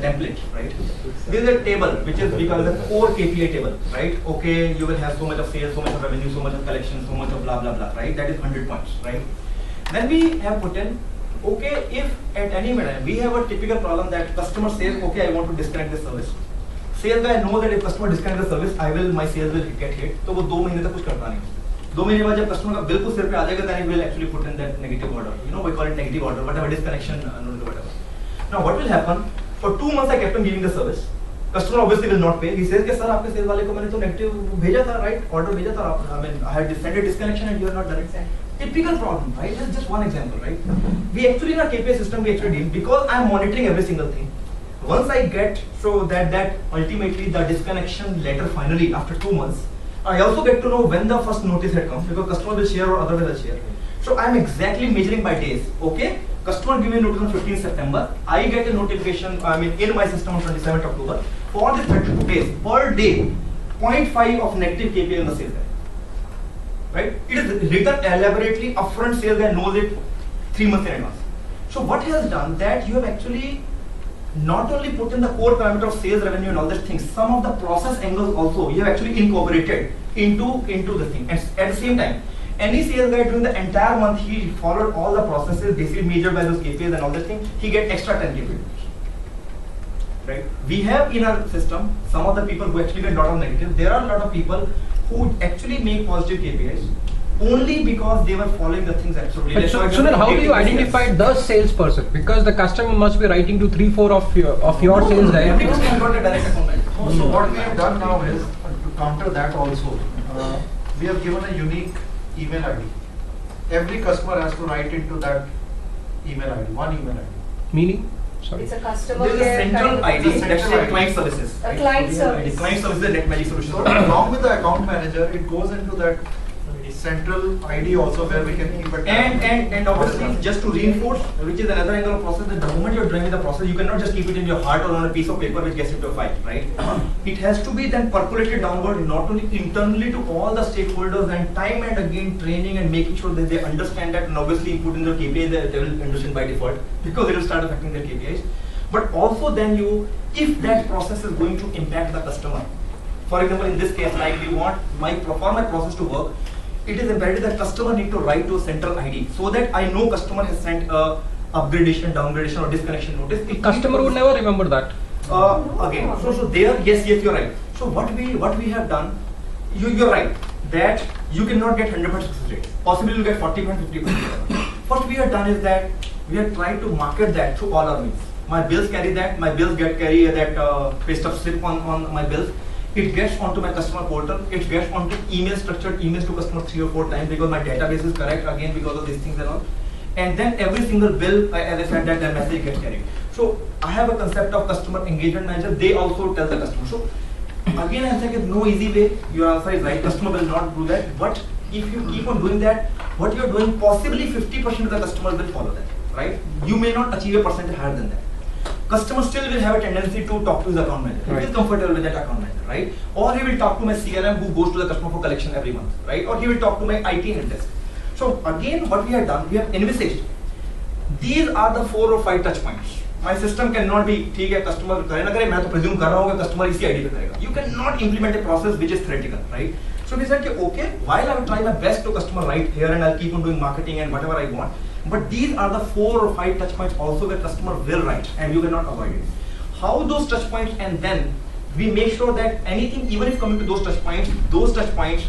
template, right? There is a table which is we call the core KPI table, right? Okay, you will have so much of sales, so much of revenue, so much of collection, so much of blah blah blah, right? That is 100 points, right? Then we have put in, okay, if at any minute we have a typical problem that customer says, okay, I want to disconnect the service. Sales guy knows that if customer disconnect the service, my sales will get hit. So वो 2 महीने तक कुछ करता नहीं. 2 महीने बाद जब customer का बिल्कुल सिर पे आ जाएगा, then it will actually put in that negative order. We call it negative order, whatever disconnection, whatever. Now what will happen? For 2 months I kept on giving the service. Customer obviously will not pay. He says कि sir आपके sales वाले को मैंने तो negative भेजा था, right? Order भेजा था. I mean, I had sent a disconnection and you are not done it. Typical problem, right? This is just one example, right? We actually in our KPI system we actually deal because I am monitoring every single thing. Once I get so that ultimately the disconnection letter finally after 2 months, I also get to know when the first notice had come because customer will share or otherwise will share. So I am exactly measuring by days. Okay, customer give me notice on 15th September. I get a notification. I mean in my system on 27th October. For the 32 days per day, 0.5 of negative KPI in the sales guy. Right? It is written elaborately. Upfront sales guy knows it 3 months in advance. So what he has done that you have actually not only put in the core parameter of sales revenue and all these things, some of the process angles also you have actually incorporated into the thing. And at the same time, any sales guy during the entire month he followed all the processes basically measured by those KPIs and all these things, he get extra 10 KPIs. Right? We have in our system some of the people who actually get a lot of negative. There are a lot of people who actually make positive KPIs only because they were following the things absolutely. So Sunil, how do you identify the salesperson? Because the customer must be writing to 3-4 of your sales guys. Every customer got a direct account. So what we have done now is to counter that also. We have given a unique email ID. Every customer has to write into that email ID, one email ID. Meaning? Sorry. It's a customer There is a care central kind of ID, It's a that's central a ID. client services. A right? client So, service. Client services, the NetMagic solution. So along with the account manager, it goes into that central ID also where we can keep a tab. And obviously, just to reinforce, which is another angle of process, that the moment you're driving the process, you cannot just keep it in your heart or on a piece of paper which gets into a file, right? It has to be then percolated downward, not only internally to all the stakeholders, and time and again training and making sure that they understand that, and obviously put in their KPIs, they will understand by default because it will start affecting their KPIs. But also then if that process is going to impact the customer, for example, in this case, like we want for my process to work, it is imperative that customer need to write to a central ID so that I know customer has sent a upgradation, downgradation or disconnection notice. Customer would never remember that. Again, so there, yes, you're right. So what we have done, you're right, that you cannot get 100% success rate. Possibly you'll get 40%, 50%. What we have done is that we have tried to market that through all our means. My bills carry that, my bills carry that pay stub slip on my bills. It gets onto my customer portal, it gets onto structured emails to customer 3 or 4 times because my database is correct, again because of these things and all. And then every single bill, as I said, that message gets carried. So I have a concept of customer engagement manager, they also tell the customer. So again, I'm saying no easy way, your answer is right, customer will not do that. But if you keep on doing that, what you're doing, possibly 50% of the customers will follow that, right? You may not achieve a percentage higher than that. Customer still will have a tendency to talk to his account manager. Right. He is comfortable with that account manager, right? Or he will talk to my CRM who goes to the customer for collection every month, right? Or he will talk to my IT help desk. So again, what we have done, we have envisaged. These are the 4 or 5 touch points. My system cannot be, ठीक है, customer करे ना करे, मैं तो presume कर रहा हूँ कि customer इसी ID पे करेगा. You cannot implement a process which is theoretical, right? So we said, okay, while I will try my best to customer right here and I'll keep on doing marketing and whatever I want. But these are the 4 or 5 touch points also where customer will write and you cannot avoid it. How those touch points, and then we make sure that anything, even if coming to those touch points,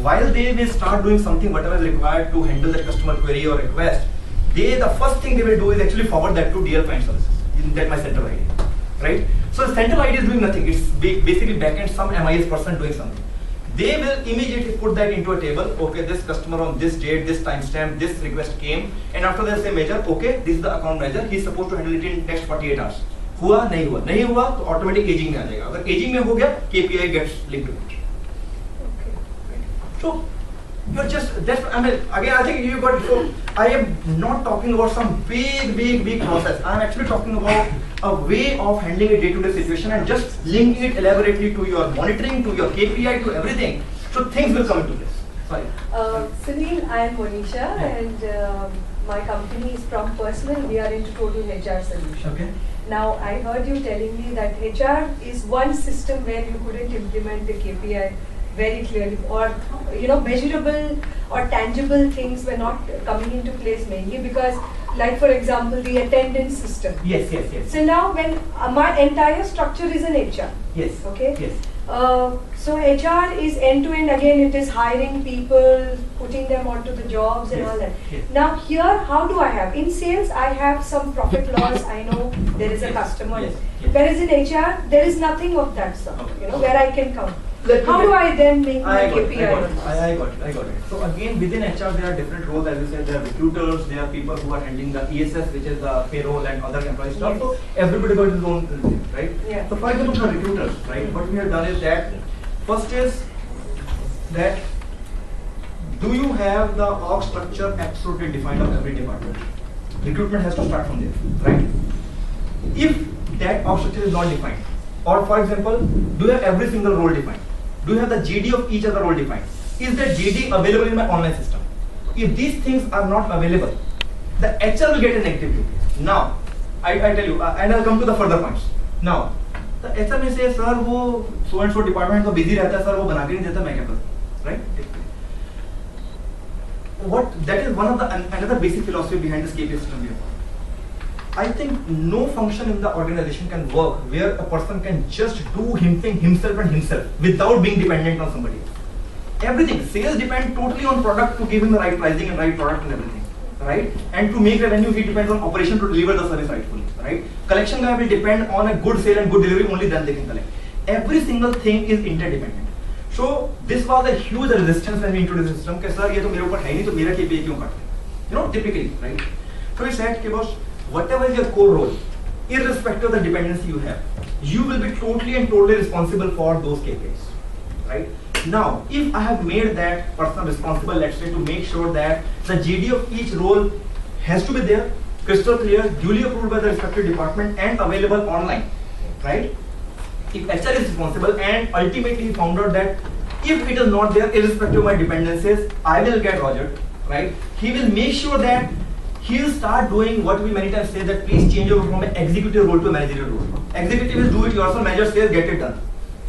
while they will start doing something whatever is required to handle that customer query or request, the first thing they will do is actually forward that to DL client services, in that my central ID, right? So the central ID is doing nothing. It's basically backend some MIS person doing something. They will immediately put that into a table. Okay, this customer on this date, this timestamp, this request came, and after they say measure, okay, this is the account manager. He's supposed to handle it in next 48 hours. हुआ नहीं हुआ, नहीं हुआ तो automatic aging में आ जाएगा. अगर aging में हो गया, KPI gets linked to it. Okay. So you're just I mean, again, I think you got it. So I am not talking about some big process. I am actually talking about a way of handling a day-to-day situation and just linking it elaborately to your monitoring, to your KPI, to everything. So things will come into place. Sorry. Sunil, I am Monisha, and my company is from Personal. We are into total HR solution. Okay. Now, I heard you telling me that HR is one system where you couldn't implement the KPI very clearly, or measurable or tangible things were not coming into place mainly because, like for example, the attendance system. Yes. So now when my entire structure is an HR. Yes. Okay. Yes. So HR is end to end. Again, it is hiring people, putting them onto the jobs and Yes. all that. Yes. Now here, how do I have in sales? I have some profit loss. I know there is a customer. Yes. Yes. Whereas in HR, there is nothing of that sort. Okay. Where I can count. Let me How get- do I then make my I got KPI? it. I got it. So again, within HR, there are different roles. As you said, there are recruiters, there are people who are handling the ESS, which is the payroll and other employee stuff. Yes. So everybody got his own thing, right? Yeah. So for example, for recruiters, right? What we have done is that first is that do you have the org structure absolutely defined of every department? Recruitment has to start from there, right? If that org structure is not defined, or for example, do you have every single role defined? Do you have the GD of each other role defined? Is that GD available in my online system? If these things are not available, the HR will get a negative KPI. Now, I tell you, and I'll come to the further points. Now, the HR may say, sir, वो so and so department तो busy रहता है, sir, वो बना के नहीं देता, मैं क्या करूँ, right? That is one of the another basic philosophy behind this KPI system we have. I think no function in the organization can work where a person can just do himself without being dependent on somebody else. Everything, sales depend totally on product to give him the right pricing and right product and everything, right? And to make revenue, he depends on operation to deliver the service rightfully, right? Collection guy will depend on a good sale and good delivery, only then they can collect. Every single thing is interdependent. So this was a huge resistance when we introduced the system. कि sir ये तो मेरे ऊपर है नहीं तो मेरा KPI क्यों काटते हैं? Typically, right? So we said, okay, boss, whatever is your core role, irrespective of the dependency you have, you will be totally and totally responsible for those KPIs, right? Now, if I have made that person responsible, let's say, to make sure that the GD of each role has to be there, crystal clear, duly approved by the respective department and available online, right? If HR is responsible and ultimately he found out that if it is not there, irrespective of my dependencies, I will get Roger, right? He will make sure that he will start doing what we many times say, that please change over from an executive role to a managerial role. Executive is do it yourself, manager says get it done.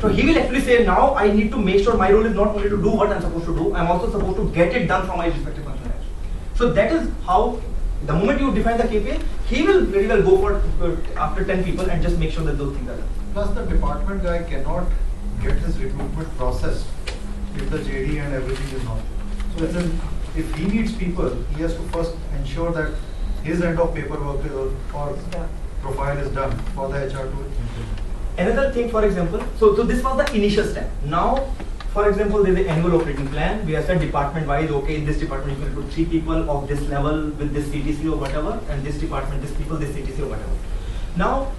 So he will actually say, now I need to make sure my role is not only to do what I'm supposed to do, I'm also supposed to get it done from my respective function. So that is how, the moment you define the KPI, he will very well go for after 10 people and just make sure that those things are done. Plus the department guy cannot get his recruitment process if the JD and everything is not. So then if he needs people, he has to first ensure that his end of paperwork or profile is done for the HR to implement. Another thing, for example, so this was the initial step. Now, for example, there is an annual operating plan. We have said department-wise, okay, in this department you can put 3 people of this level with this CTC or whatever, and this department, this people, this CTC or whatever. Now,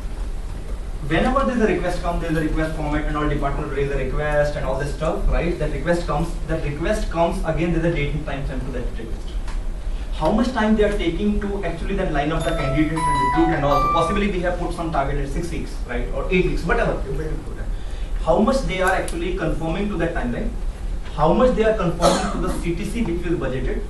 whenever there is a request comes, there is a request format and all department will raise a request and all this stuff, right? That request comes, again, there is a date and time stamp to that request. How much time they are taking to actually then line up the candidates and recruit and all. So possibly we have put some target at 6 weeks, right? Or 8 weeks, whatever. How much they are actually conforming to that timeline, how much they are conforming to the CTC which is budgeted,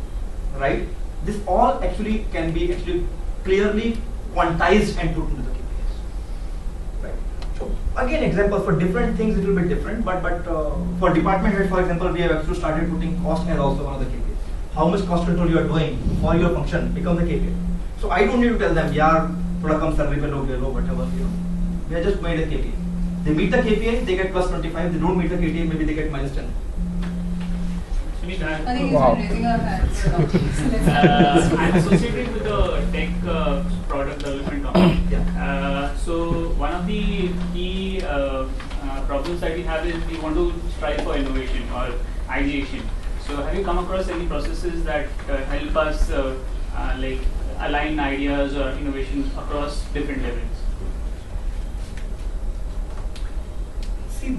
right? This all actually can be actually clearly quantized and put into the KPIs, right? So again, examples for different things it will be different, but for department head, for example, we have actually started putting cost as also one of the KPIs. How much cost control you are doing for your function becomes the KPI. So I don't need to tell them, yeah, thoda kam salary pe low, whatever, you know. We have just made a KPI. They meet the KPI, they get plus 25. They don't meet the KPI, maybe they get minus 10. I think he's been raising our hands for long. So I'm associated with the tech product development company. Yeah. So one of the key problems that we have is we want to strive for innovation or ideation. So have you come across any processes that help us like align ideas or innovations across different levels? See,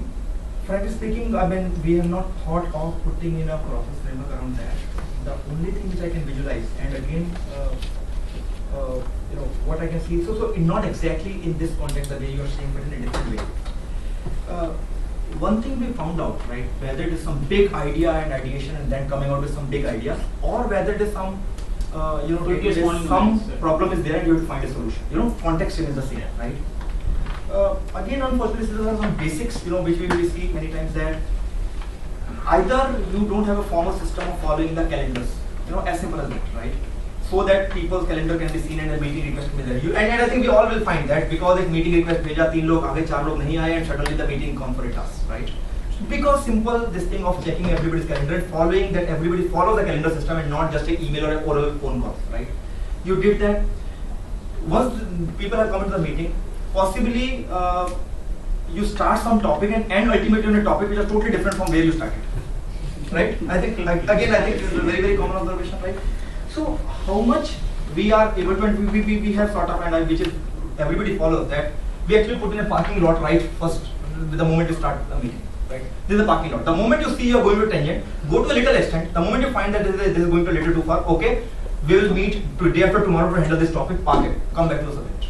frankly speaking, I mean, we have not thought of putting in a process framework around that. The only thing which I can visualize, and again, you know, what I can see, so not exactly in this context the way you are saying, but in a different way. One thing we found out, right, whether it is some big idea and ideation and then coming out with some big idea, or whether it is some, you know, some problem is there and you have to find a solution. You know, context is the same, right? Again, unfortunately, there are some basics, you know, which we will see many times, that either you don't have a formal system of following the calendars, you know, as simple as that, right? So that people's calendar can be seen and a meeting request can be there. And I think we all will find that because if meeting request bheja, 3 log aage, 4 log nahi aaye, and suddenly the meeting comes for a task, right? Because simple, this thing of checking everybody's calendar and following that everybody follow the calendar system and not just an email or an oral phone call, right? You did that. Once people have come into the meeting, possibly you start some topic and end ultimately on a topic which is totally different from where you started, right? I think, again, I think this is a very, very common observation, right? So how much we are able to, and we have sort of, and which is everybody follows that, we actually put in a parking lot right first, the moment you start the meeting, right? This is a parking lot. The moment you see you are going to tangent, go to a little extent. The moment you find that this is going to a little too far, okay, we will meet day after tomorrow to handle this topic, park it, come back to the subject,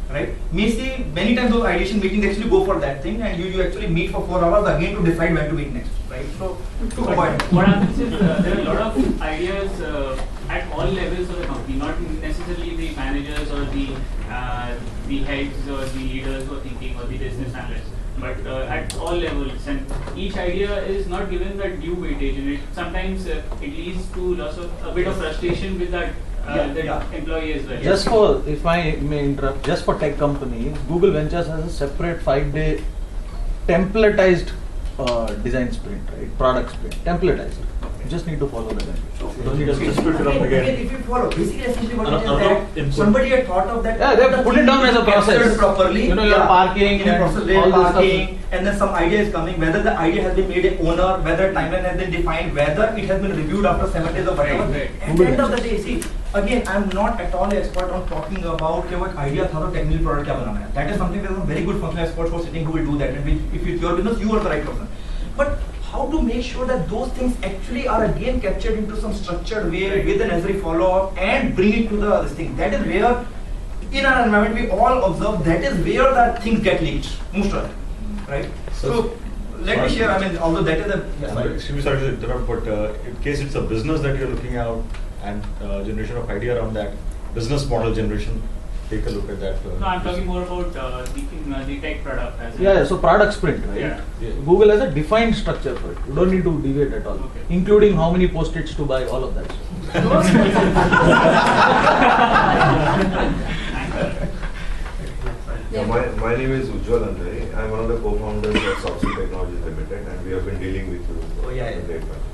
right? We see many times those ideation meetings actually go for that thing, and you actually meet for 4 hours again to decide when to meet next, right? So to avoid. What happens is there are a lot of ideas at all levels of the company, not necessarily the managers or the heads or the leaders who are thinking or the business analysts, but at all levels, and each idea is not given the due weightage, and it sometimes it leads to loss of a bit of frustration with that employee as well. Just for, if I may interrupt, just for tech companies, Google Ventures has a separate 5-day templatized design sprint, right? Product sprint, templatized. You just need to follow the guidelines. You don't need to just put it up Again, again. if you follow, basically essentially what it is Another that input. somebody had thought of that. Yeah, they have put it down as a process. Captured properly. You know, your parking in a and process, all lane this stuff. parking, and then some idea is coming. Whether the idea has been made a owner, whether timeline has been defined, whether it has been reviewed after 7 days or whatever. At the end of the day, see, again, I am not at all expert on talking about कि वो एक idea था तो technical product क्या बनाना है. That is something that some very good functional experts who are sitting who will do that. And if it's your business, you are the right person. But how to make sure that those things actually are again captured into some structured way with the necessary follow-up and bring it to the this thing. That is where in our environment we all observe that is where the things get leaked most of it, right? So let me share. I mean, although that is a I'm extremely sorry to interrupt, but in case it's a business that you're looking at and generation of idea around that business model generation, take a look at that. No, I'm talking more about the tech product. As Yeah, so product sprint, right? Yeah. Google has a defined structure for it. You don't need to deviate at all, Okay. including how many post-its to buy, all of that. Yeah, my name is Ujjwal Andhari. I'm one of the co-founders of Soxy Technologies Limited, and we have been dealing with you for a great while.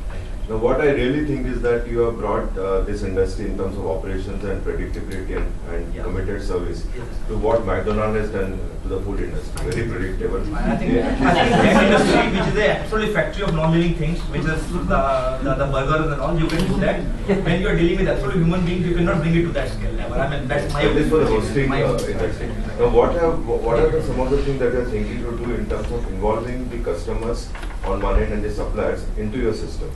Now, what I really think is that you have brought this industry in terms of operations and predictability and committed service to what McDonald's has done to the food industry. Very predictable. I think that industry, which is a absolute factory of non-living things, which is the burgers and all, you can do that. When you are dealing with absolute human beings, you cannot bring it to that scale. Never. I mean, that's my This for the hosting opinion. industry. Now, what are some of the things that you're thinking to do in terms of involving the customers on one end and the suppliers into your system,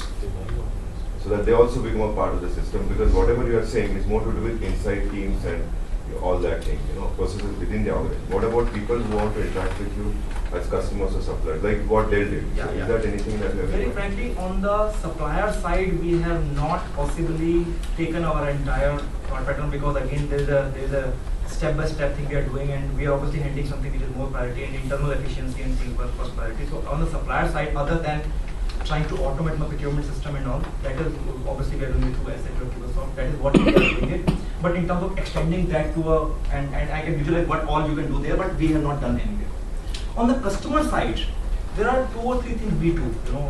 so that they also become a part of the system? Because whatever you are saying is more to do with inside teams and all that thing, processes within the organization. What about people who want to interact with you as customers or suppliers, like what Dell did? So is that anything that you have? Very frankly, on the supplier side, we have not possibly taken our entire thought pattern, because again, there is a step-by-step thing we are doing, and we are obviously handling something which is more priority, and internal efficiency and things were first priority. So on the supplier side, other than trying to automate my procurement system and all, that is obviously we are doing it through SAP or Microsoft. That is what we are doing it. But in terms of extending that to and I can visualize what all you can do there, but we have not done anywhere. On the customer side, there are 2 or 3 things we do,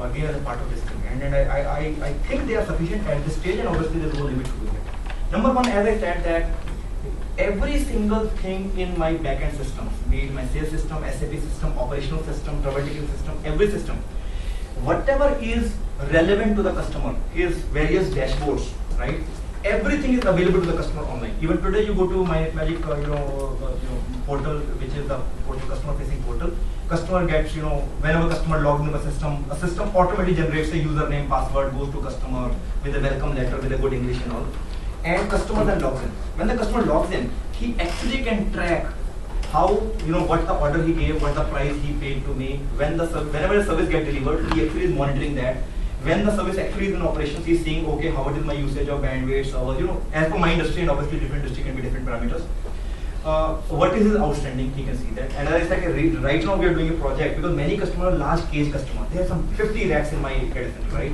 again as a part of this thing, and I think they are sufficient at this stage, and obviously there's no limit to doing it. Number one, as I said, that every single thing in my backend systems, be it my sales system, SAP system, operational system, trouble ticket system, every system, whatever is relevant to the customer, his various dashboards, right? Everything is available to the customer online. Even today, you go to my Magic, portal, which is the customer-facing portal. Customer gets, whenever customer logs into the system, a system automatically generates a username, password, goes to customer with a welcome letter with a good English and all. And customer then logs in. When the customer logs in, he actually can track how, what the order he gave, what the price he paid to me, whenever the service gets delivered, he actually is monitoring that. When the service actually is in operations, he's seeing, okay, how much is my usage of bandwidth, servers, as per my industry, and obviously different industry can be different parameters. What is his outstanding, he can see that. And as I said, right now we are doing a project, because many customers are large case customers. They have some 50 racks in my data center, right?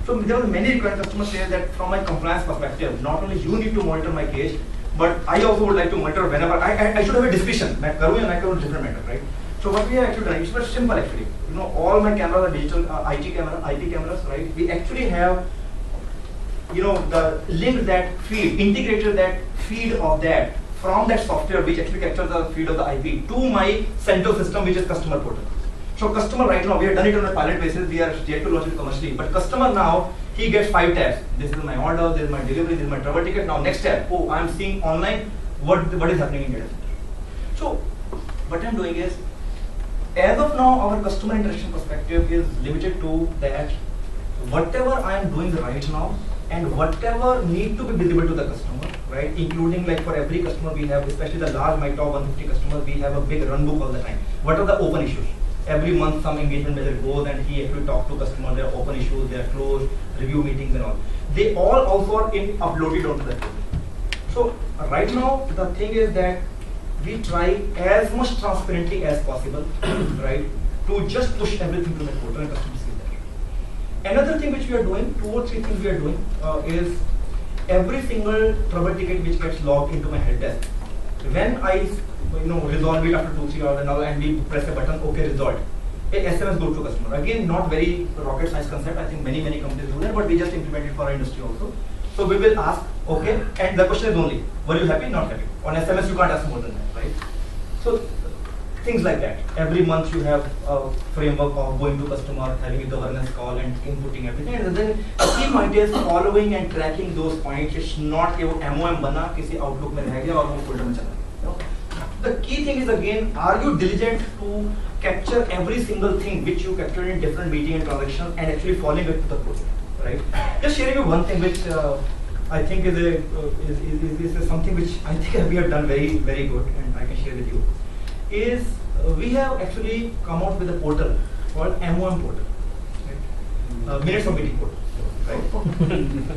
So there are many required customers say that from my compliance perspective, not only you need to monitor my case, but I also would like to monitor whenever I should have a discussion. Mac karu and Mac karu different matter, right? So what we have actually done, it's very simple actually. All my cameras are digital IP cameras, right? We actually have, the link that feed, integrated that feed of that from that software which actually captures the feed of the IP to my central system, which is customer portal. So customer right now, we have done it on a pilot basis, we are yet to launch it commercially, but customer now, he gets 5 tabs. This is my order, this is my delivery, this is my travel ticket. Now next tab, oh, I am seeing online what is happening in data center. So what I am doing is, as of now, our customer interaction perspective is limited to that whatever I am doing right now and whatever need to be visible to the customer, right? Including like for every customer we have, especially the large, my top 150 customers, we have a big run book all the time. What are the open issues? Every month some engagement measure goes and he actually talks to customers, there are open issues, there are closed, review meetings and all. They all also are uploaded onto that portal. So right now the thing is that we try as much transparently as possible, right, to just push everything to the portal and customers see that. Another thing which we are doing, 2 or 3 things we are doing is every single trouble ticket which gets logged into my help desk, when I resolve it after 2-3 hours and we press a button, okay, resolved. a SMS goes to customer. Again, not very rocket science concept. I think many companies do that, but we just implement it for our industry also. So we will ask, okay, and the question is only, were you happy, not happy? On SMS, you can't ask more than that, right? So things like that. Every month you have a framework of going to customer, having the awareness call and inputting everything. And then the key point is following and tracking those points. It's not कि वो MOM बना किसी Outlook में रह गया और वो folder में चला गया. The key thing is again, are you diligent to capture every single thing which you captured in different meeting and transaction and actually following it to the project, right? Just sharing you one thing which I think is something which I think we have done very good, and I can share with you. Is we have actually come out with a portal called MOM portal, right? Minutes of meeting portal, right?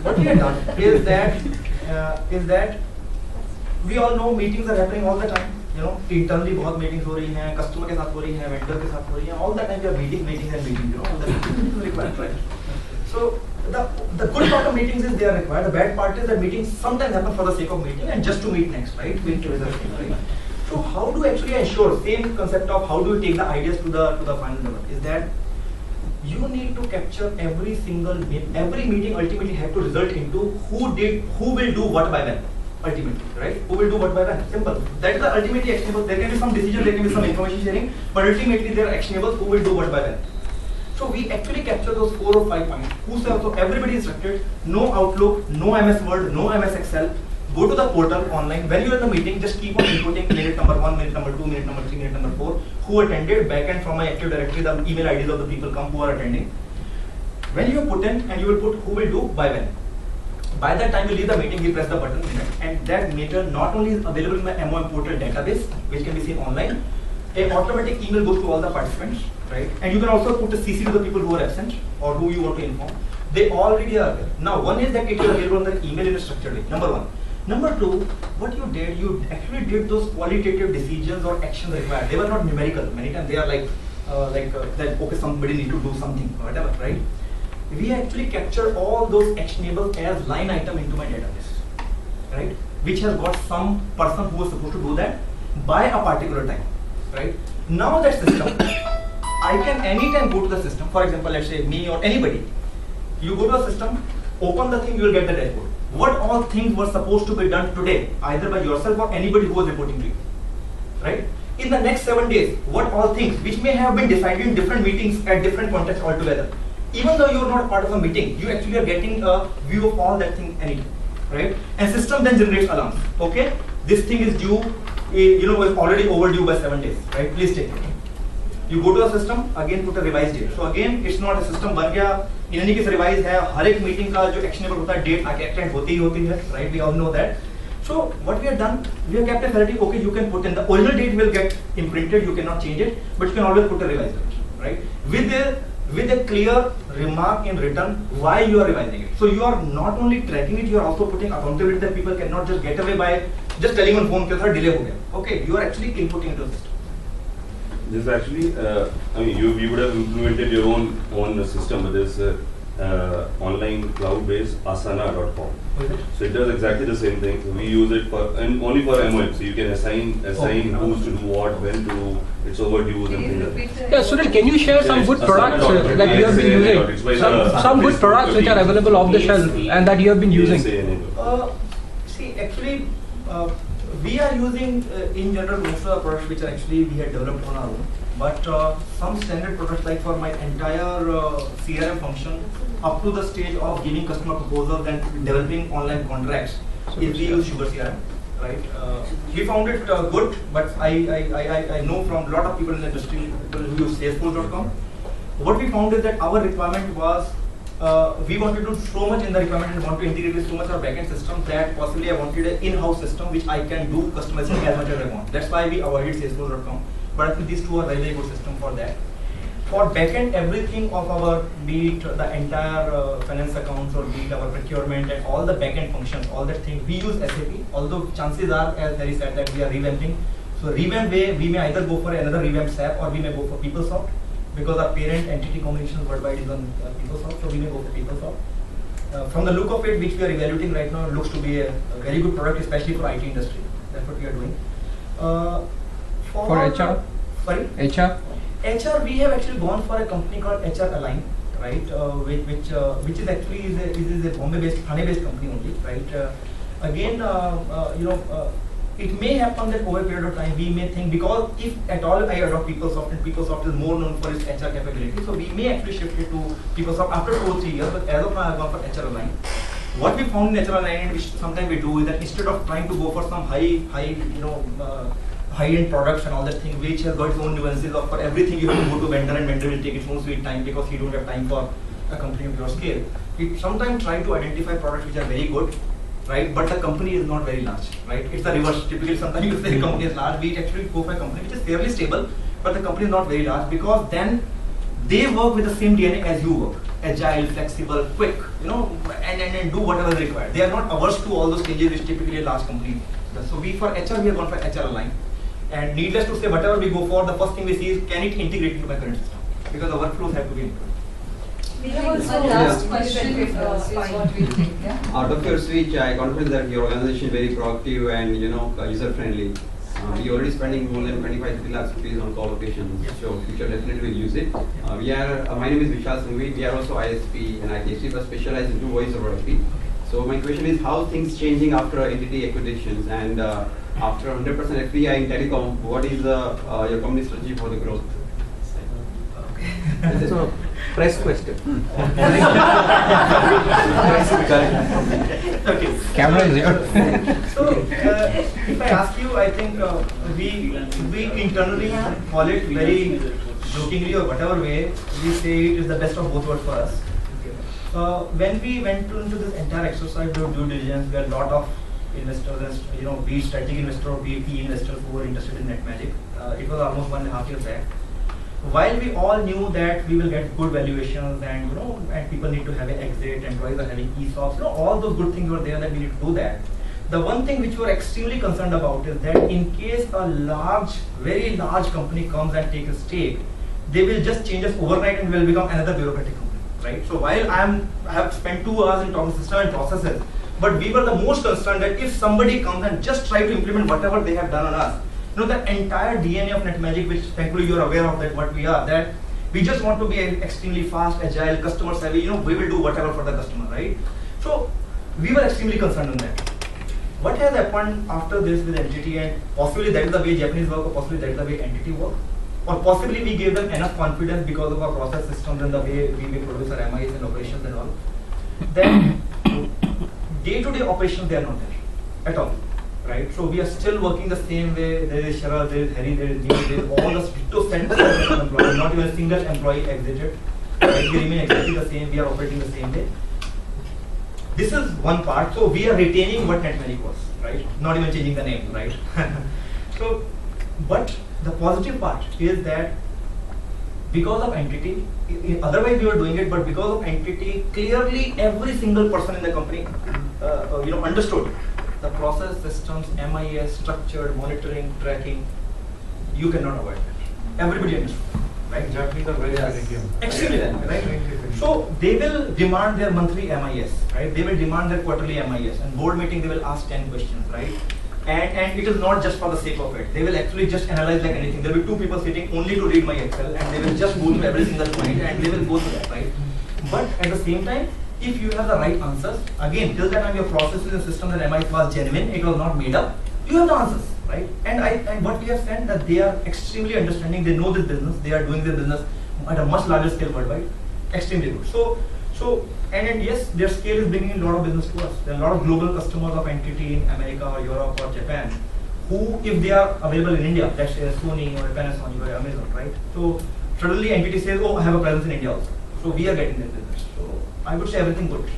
What we have done is that we all know meetings are happening all the time. You know, internally बहुत meetings हो रही हैं, customer के साथ हो रही हैं, vendor के साथ हो रही हैं. All the time we are meeting. You know, all the meetings are required, right? So the good part of meetings is they are required. The bad part is that meetings sometimes happen for the sake of meeting and just to meet next, right? Right? So how do you actually ensure, same concept of how do you take the ideas to the final level, is that you need to capture every meeting ultimately have to result into who will do what by when, ultimately, right? Who will do what by when? Simple. That is the ultimately actionable. There can be some decision, there can be some information sharing, but ultimately they are actionable. Who will do what by when? So we actually capture those 4 or 5 points. So everybody is instructed. No Outlook, no MS Word, no MS Excel. Go to the portal online. When you are in the meeting, just keep on inputting minute number 1, minute number 2, minute number 3, minute number 4. Who attended, backend from my Active Directory, the email IDs of the people come who are attending. When you put in, and you will put who will do by when. By that time you leave the meeting, you press the button, and that meter not only is available in the MOM portal database, which can be seen online, an automatic email goes to all the participants, right? And you can also put a CC to the people who are absent or who you want to inform. They already are there. Now, one is that it is available on the email in a structured way. Number 1. Number 2, what you did, you actually did those qualitative decisions or actions required. They were not numerical. Many times they are like that. Okay, somebody need to do something, whatever, right? We actually capture all those actionables as line item into my database, right? Which has got some person who was supposed to do that by a particular time, right? Now that system, I can anytime go to the system. For example, let's say me or anybody. You go to the system, open the thing, you will get the dashboard. What all things were supposed to be done today, either by yourself or anybody who was reporting to you, right? In the next 7 days, what all things which may have been decided in different meetings at different contexts altogether. Even though you are not part of a meeting, you actually are getting a view of all that thing anytime, right? And system then generates alarms. Okay, this thing is due, is already overdue by 7 days, right? Please take it. You go to the system, again put a revised date. So again, it's not a system बन गया. In any case, revise है. हर एक meeting का जो actionable होता है, date आके extend होती है, right? We all know that. So what we have done, we have kept a clarity. Okay, you can put in the original date will get imprinted. You cannot change it, but you can always put a revised date, right? With a clear remark in written why you are revising it. So you are not only tracking it, you are also putting accountability that people cannot just get away by just telling on phone कि delay हो गया. Okay, you are actually inputting into the system. This is actually, you would have implemented your own system, but there's online cloud-based asana.com. So it does exactly the same thing. So we use it only for MOM. So you can assign who's to do what, when to do. It's overdue and things like that. Yeah, Sunil, can you share some good products that you have been using? Some good products which are available off the shelf and that you have been using. See, actually, we are using in general most of the products which are actually we had developed on our own. But some standard products like for my entire CRM function up to the stage of giving customer proposals and developing online contracts is we use Sugar CRM, right? We found it good, but I know from a lot of people in the industry who use Salesforce.com. What we found is that our requirement was we wanted to do so much in the requirement and want to integrate with so much our backend system that possibly I wanted an in-house system which I can do customizing as much as I want. That's why we avoided Salesforce.com. But I think these two are very good system for that. For backend, everything of our, be it the entire finance accounts or be it our procurement and all the backend functions, all that thing, we use SAP. Although chances are, as Harry said, that we are revamping. So revamp way, we may either go for another revamped SAP or we may go for PeopleSoft because our parent entity combination worldwide is on PeopleSoft. So we may go for PeopleSoft. From the look of it, which we are evaluating right now, it looks to be a very good product, especially for IT industry. That's what we are doing. For HR? Sorry? HR? HR, we have actually gone for a company called HR Align, right? Which is actually is a Bombay-based, Thane-based company only, right? Again, it may happen that over a period of time we may think, because if at all I adopt PeopleSoft, and PeopleSoft is more known for its HR capability, so we may actually shift it to PeopleSoft after 2 or 3 years. But as of now, I've gone for HR Align. What we found in HR Align, which sometimes we do, is that instead of trying to go for some high-end products and all that thing, which has got its own nuances of for everything you have to go to vendor, and vendor will take its own sweet time because he don't have time for a company of your scale. We sometimes try to identify products which are very good, right? But the company is not very large, right? It's the reverse. Typically, sometimes you say the company is large, we actually go for a company which is fairly stable, but the company is not very large, because then they work with the same DNA as you work. Agile, flexible, quick, and do whatever is required. They are not averse to all those changes which typically a large company does. So for HR, we have gone for HR Align. And needless to say, whatever we go for, the first thing we see is, can it integrate into my current system? Because the workflows have to be improved. We have also last question is what we take. Yeah? Out of your speech, I confident that your organization is very proactive and user friendly. We already spending more than 25-30 lakhs rupees on co-locations, so future definitely will use it. My name is Vishal Sangvi. We are also ISP and ITSP, but specialized into voice over IP. So my question is, how things changing after entity acquisitions, and after 100% FPI in telecom, what is your company strategy for the growth? That's a press question. Okay. Camera is here. So, if I ask you, I think we internally call it very jokingly or whatever way, we say it is the best of both worlds for us. When we went into this entire exercise of due diligence, there are a lot of investors, and be strategic investor or be PE investors who were interested in NetMagic. It was almost 1.5 years back. While we all knew that we will get good valuations, and and people need to have an exit, employees are having ESOPs, all those good things were there that we need to do that. The one thing which we were extremely concerned about is that in case a very large company comes and takes a stake, they will just change us overnight and will become another bureaucratic company, right? So while I have spent 2 hours in talking system and processes, but we were the most concerned that if somebody comes and just try to implement whatever they have done on us, the entire DNA of NetMagic, which thankfully you are aware of that what we are, that we just want to be extremely fast, agile, customer savvy, we will do whatever for the customer, right? So we were extremely concerned on that. What has happened after this with entity, and possibly that is the way Japanese work, or possibly that is the way entity work, or possibly we gave them enough confidence because of our process systems and the way we produce our MIS and operations and all, then day-to-day operations, they are not there at all. Right, so we are still working the same way. There is Sharad, there is Harry, there is Neil, there is all the set employees. Not even a single employee exited. Right? We remain exactly the same. We are operating the same way. This is one part. So we are retaining what NetMagic was, right? Not even changing the name, right? So, but the positive part is that because of entity, otherwise we were doing it, but because of entity, clearly every single person in the company, understood the process, systems, MIS, structured, monitoring, tracking. You cannot avoid that. Everybody understood, right? Japanese are very extremely, right? So they will demand their monthly MIS, right? They will demand their quarterly MIS, and board meeting they will ask 10 questions, right? And it is not just for the sake of it. They will actually just analyze like anything. There will be 2 people sitting only to read my Excel, and they will just go through every single point, and they will go through that, right? But at the same time, if you have the right answers, again, till that time your processes and system and MIS was genuine, it was not made up, you have the answers, right? And what we have said, that they are extremely understanding, they know this business, they are doing their business at a much larger scale worldwide, extremely good. And yes, their scale is bringing in a lot of business to us. There are a lot of global customers of entity in America or Europe or Japan, who, if they are available in India, let's say Sony or Panasonic or Amazon, right? So suddenly entity says, oh, I have a presence in India also. So we are getting that business. So I would say everything good.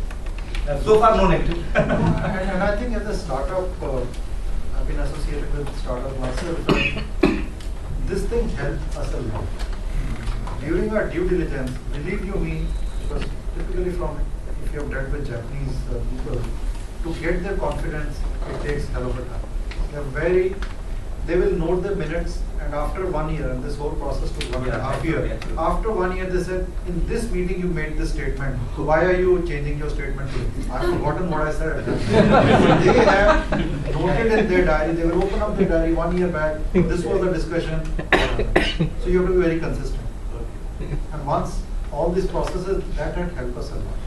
So far, no negative. And I think as a startup, I've been associated with startup myself. This thing helped us a lot. During our due diligence, believe you me, because typically if you have dealt with Japanese people, to get their confidence, it takes hell of a time. They are very, they will note the minutes, and after 1 year, and this whole process took 1.5 years. After 1 year, they said, in this meeting you made this statement. Why are you changing your statement? I've forgotten what I said. They have noted in their diary. They will open up their diary 1 year back. This was the discussion. So you have to be very consistent. And once all these processes, that had helped us a lot.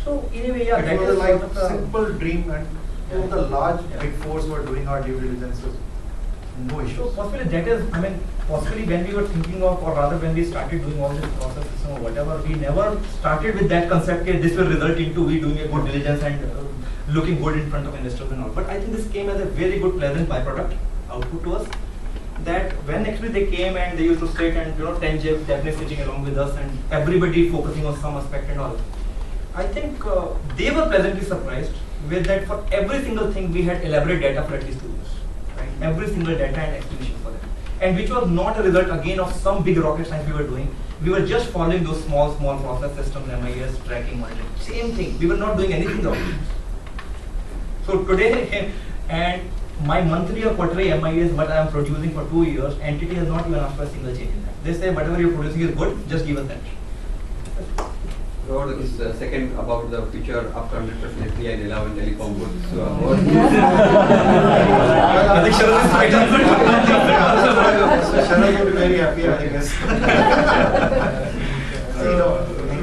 So in a way, yeah, It that was is like sort of simple dream, and all the large big fours were doing our due diligences. No So issues. possibly that is, I mean, possibly when we were thinking of, or rather when we started doing all this processes or whatever, we never started with that concept that this will result into we doing a good diligence and looking good in front of investors and all. But I think this came as a very good pleasant byproduct output to us. That when actually they came and they used to sit and 10 Jeff definitely sitting along with us and everybody focusing on some aspect and all. I think they were pleasantly surprised with that for every single thing we had elaborate data for at least 2 years. Right? Every single data and explanation for them. And which was not a result again of some big rocket science we were doing. We were just following those small process systems, MIS, tracking, monitoring. Same thing. We were not doing anything wrong. So today, and my monthly or quarterly MIS, what I am producing for 2 years, entity has not even asked for a single change in that. They say whatever you're producing is good, just give us that. About this second about the future after 100% FDI in Ella and telecom would. So what? I think Sharad would be very happy, I guess.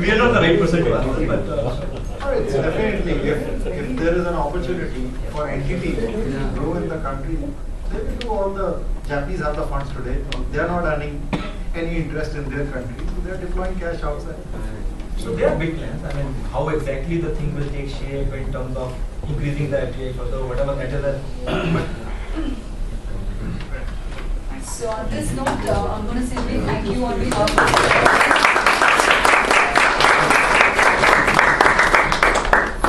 We are not the right person to answer, but. It's definitely, if there is an opportunity for entity to grow in the country, they will do all the, Japanese have the funds today, they are not earning any interest in their country, so they are deploying cash outside. So there are big plans. I mean, how exactly the thing will take shape in terms of increasing the FDI further, whatever that is. So on this note, I'm going to simply thank you on behalf of.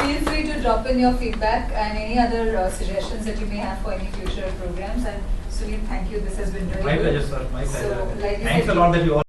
Feel free to drop in your feedback and any other suggestions that you may have for any future programs. And Sunil, thank you. This has been really My good. pleasure, sir. My pleasure. So, like you Thanks said, a lot that you all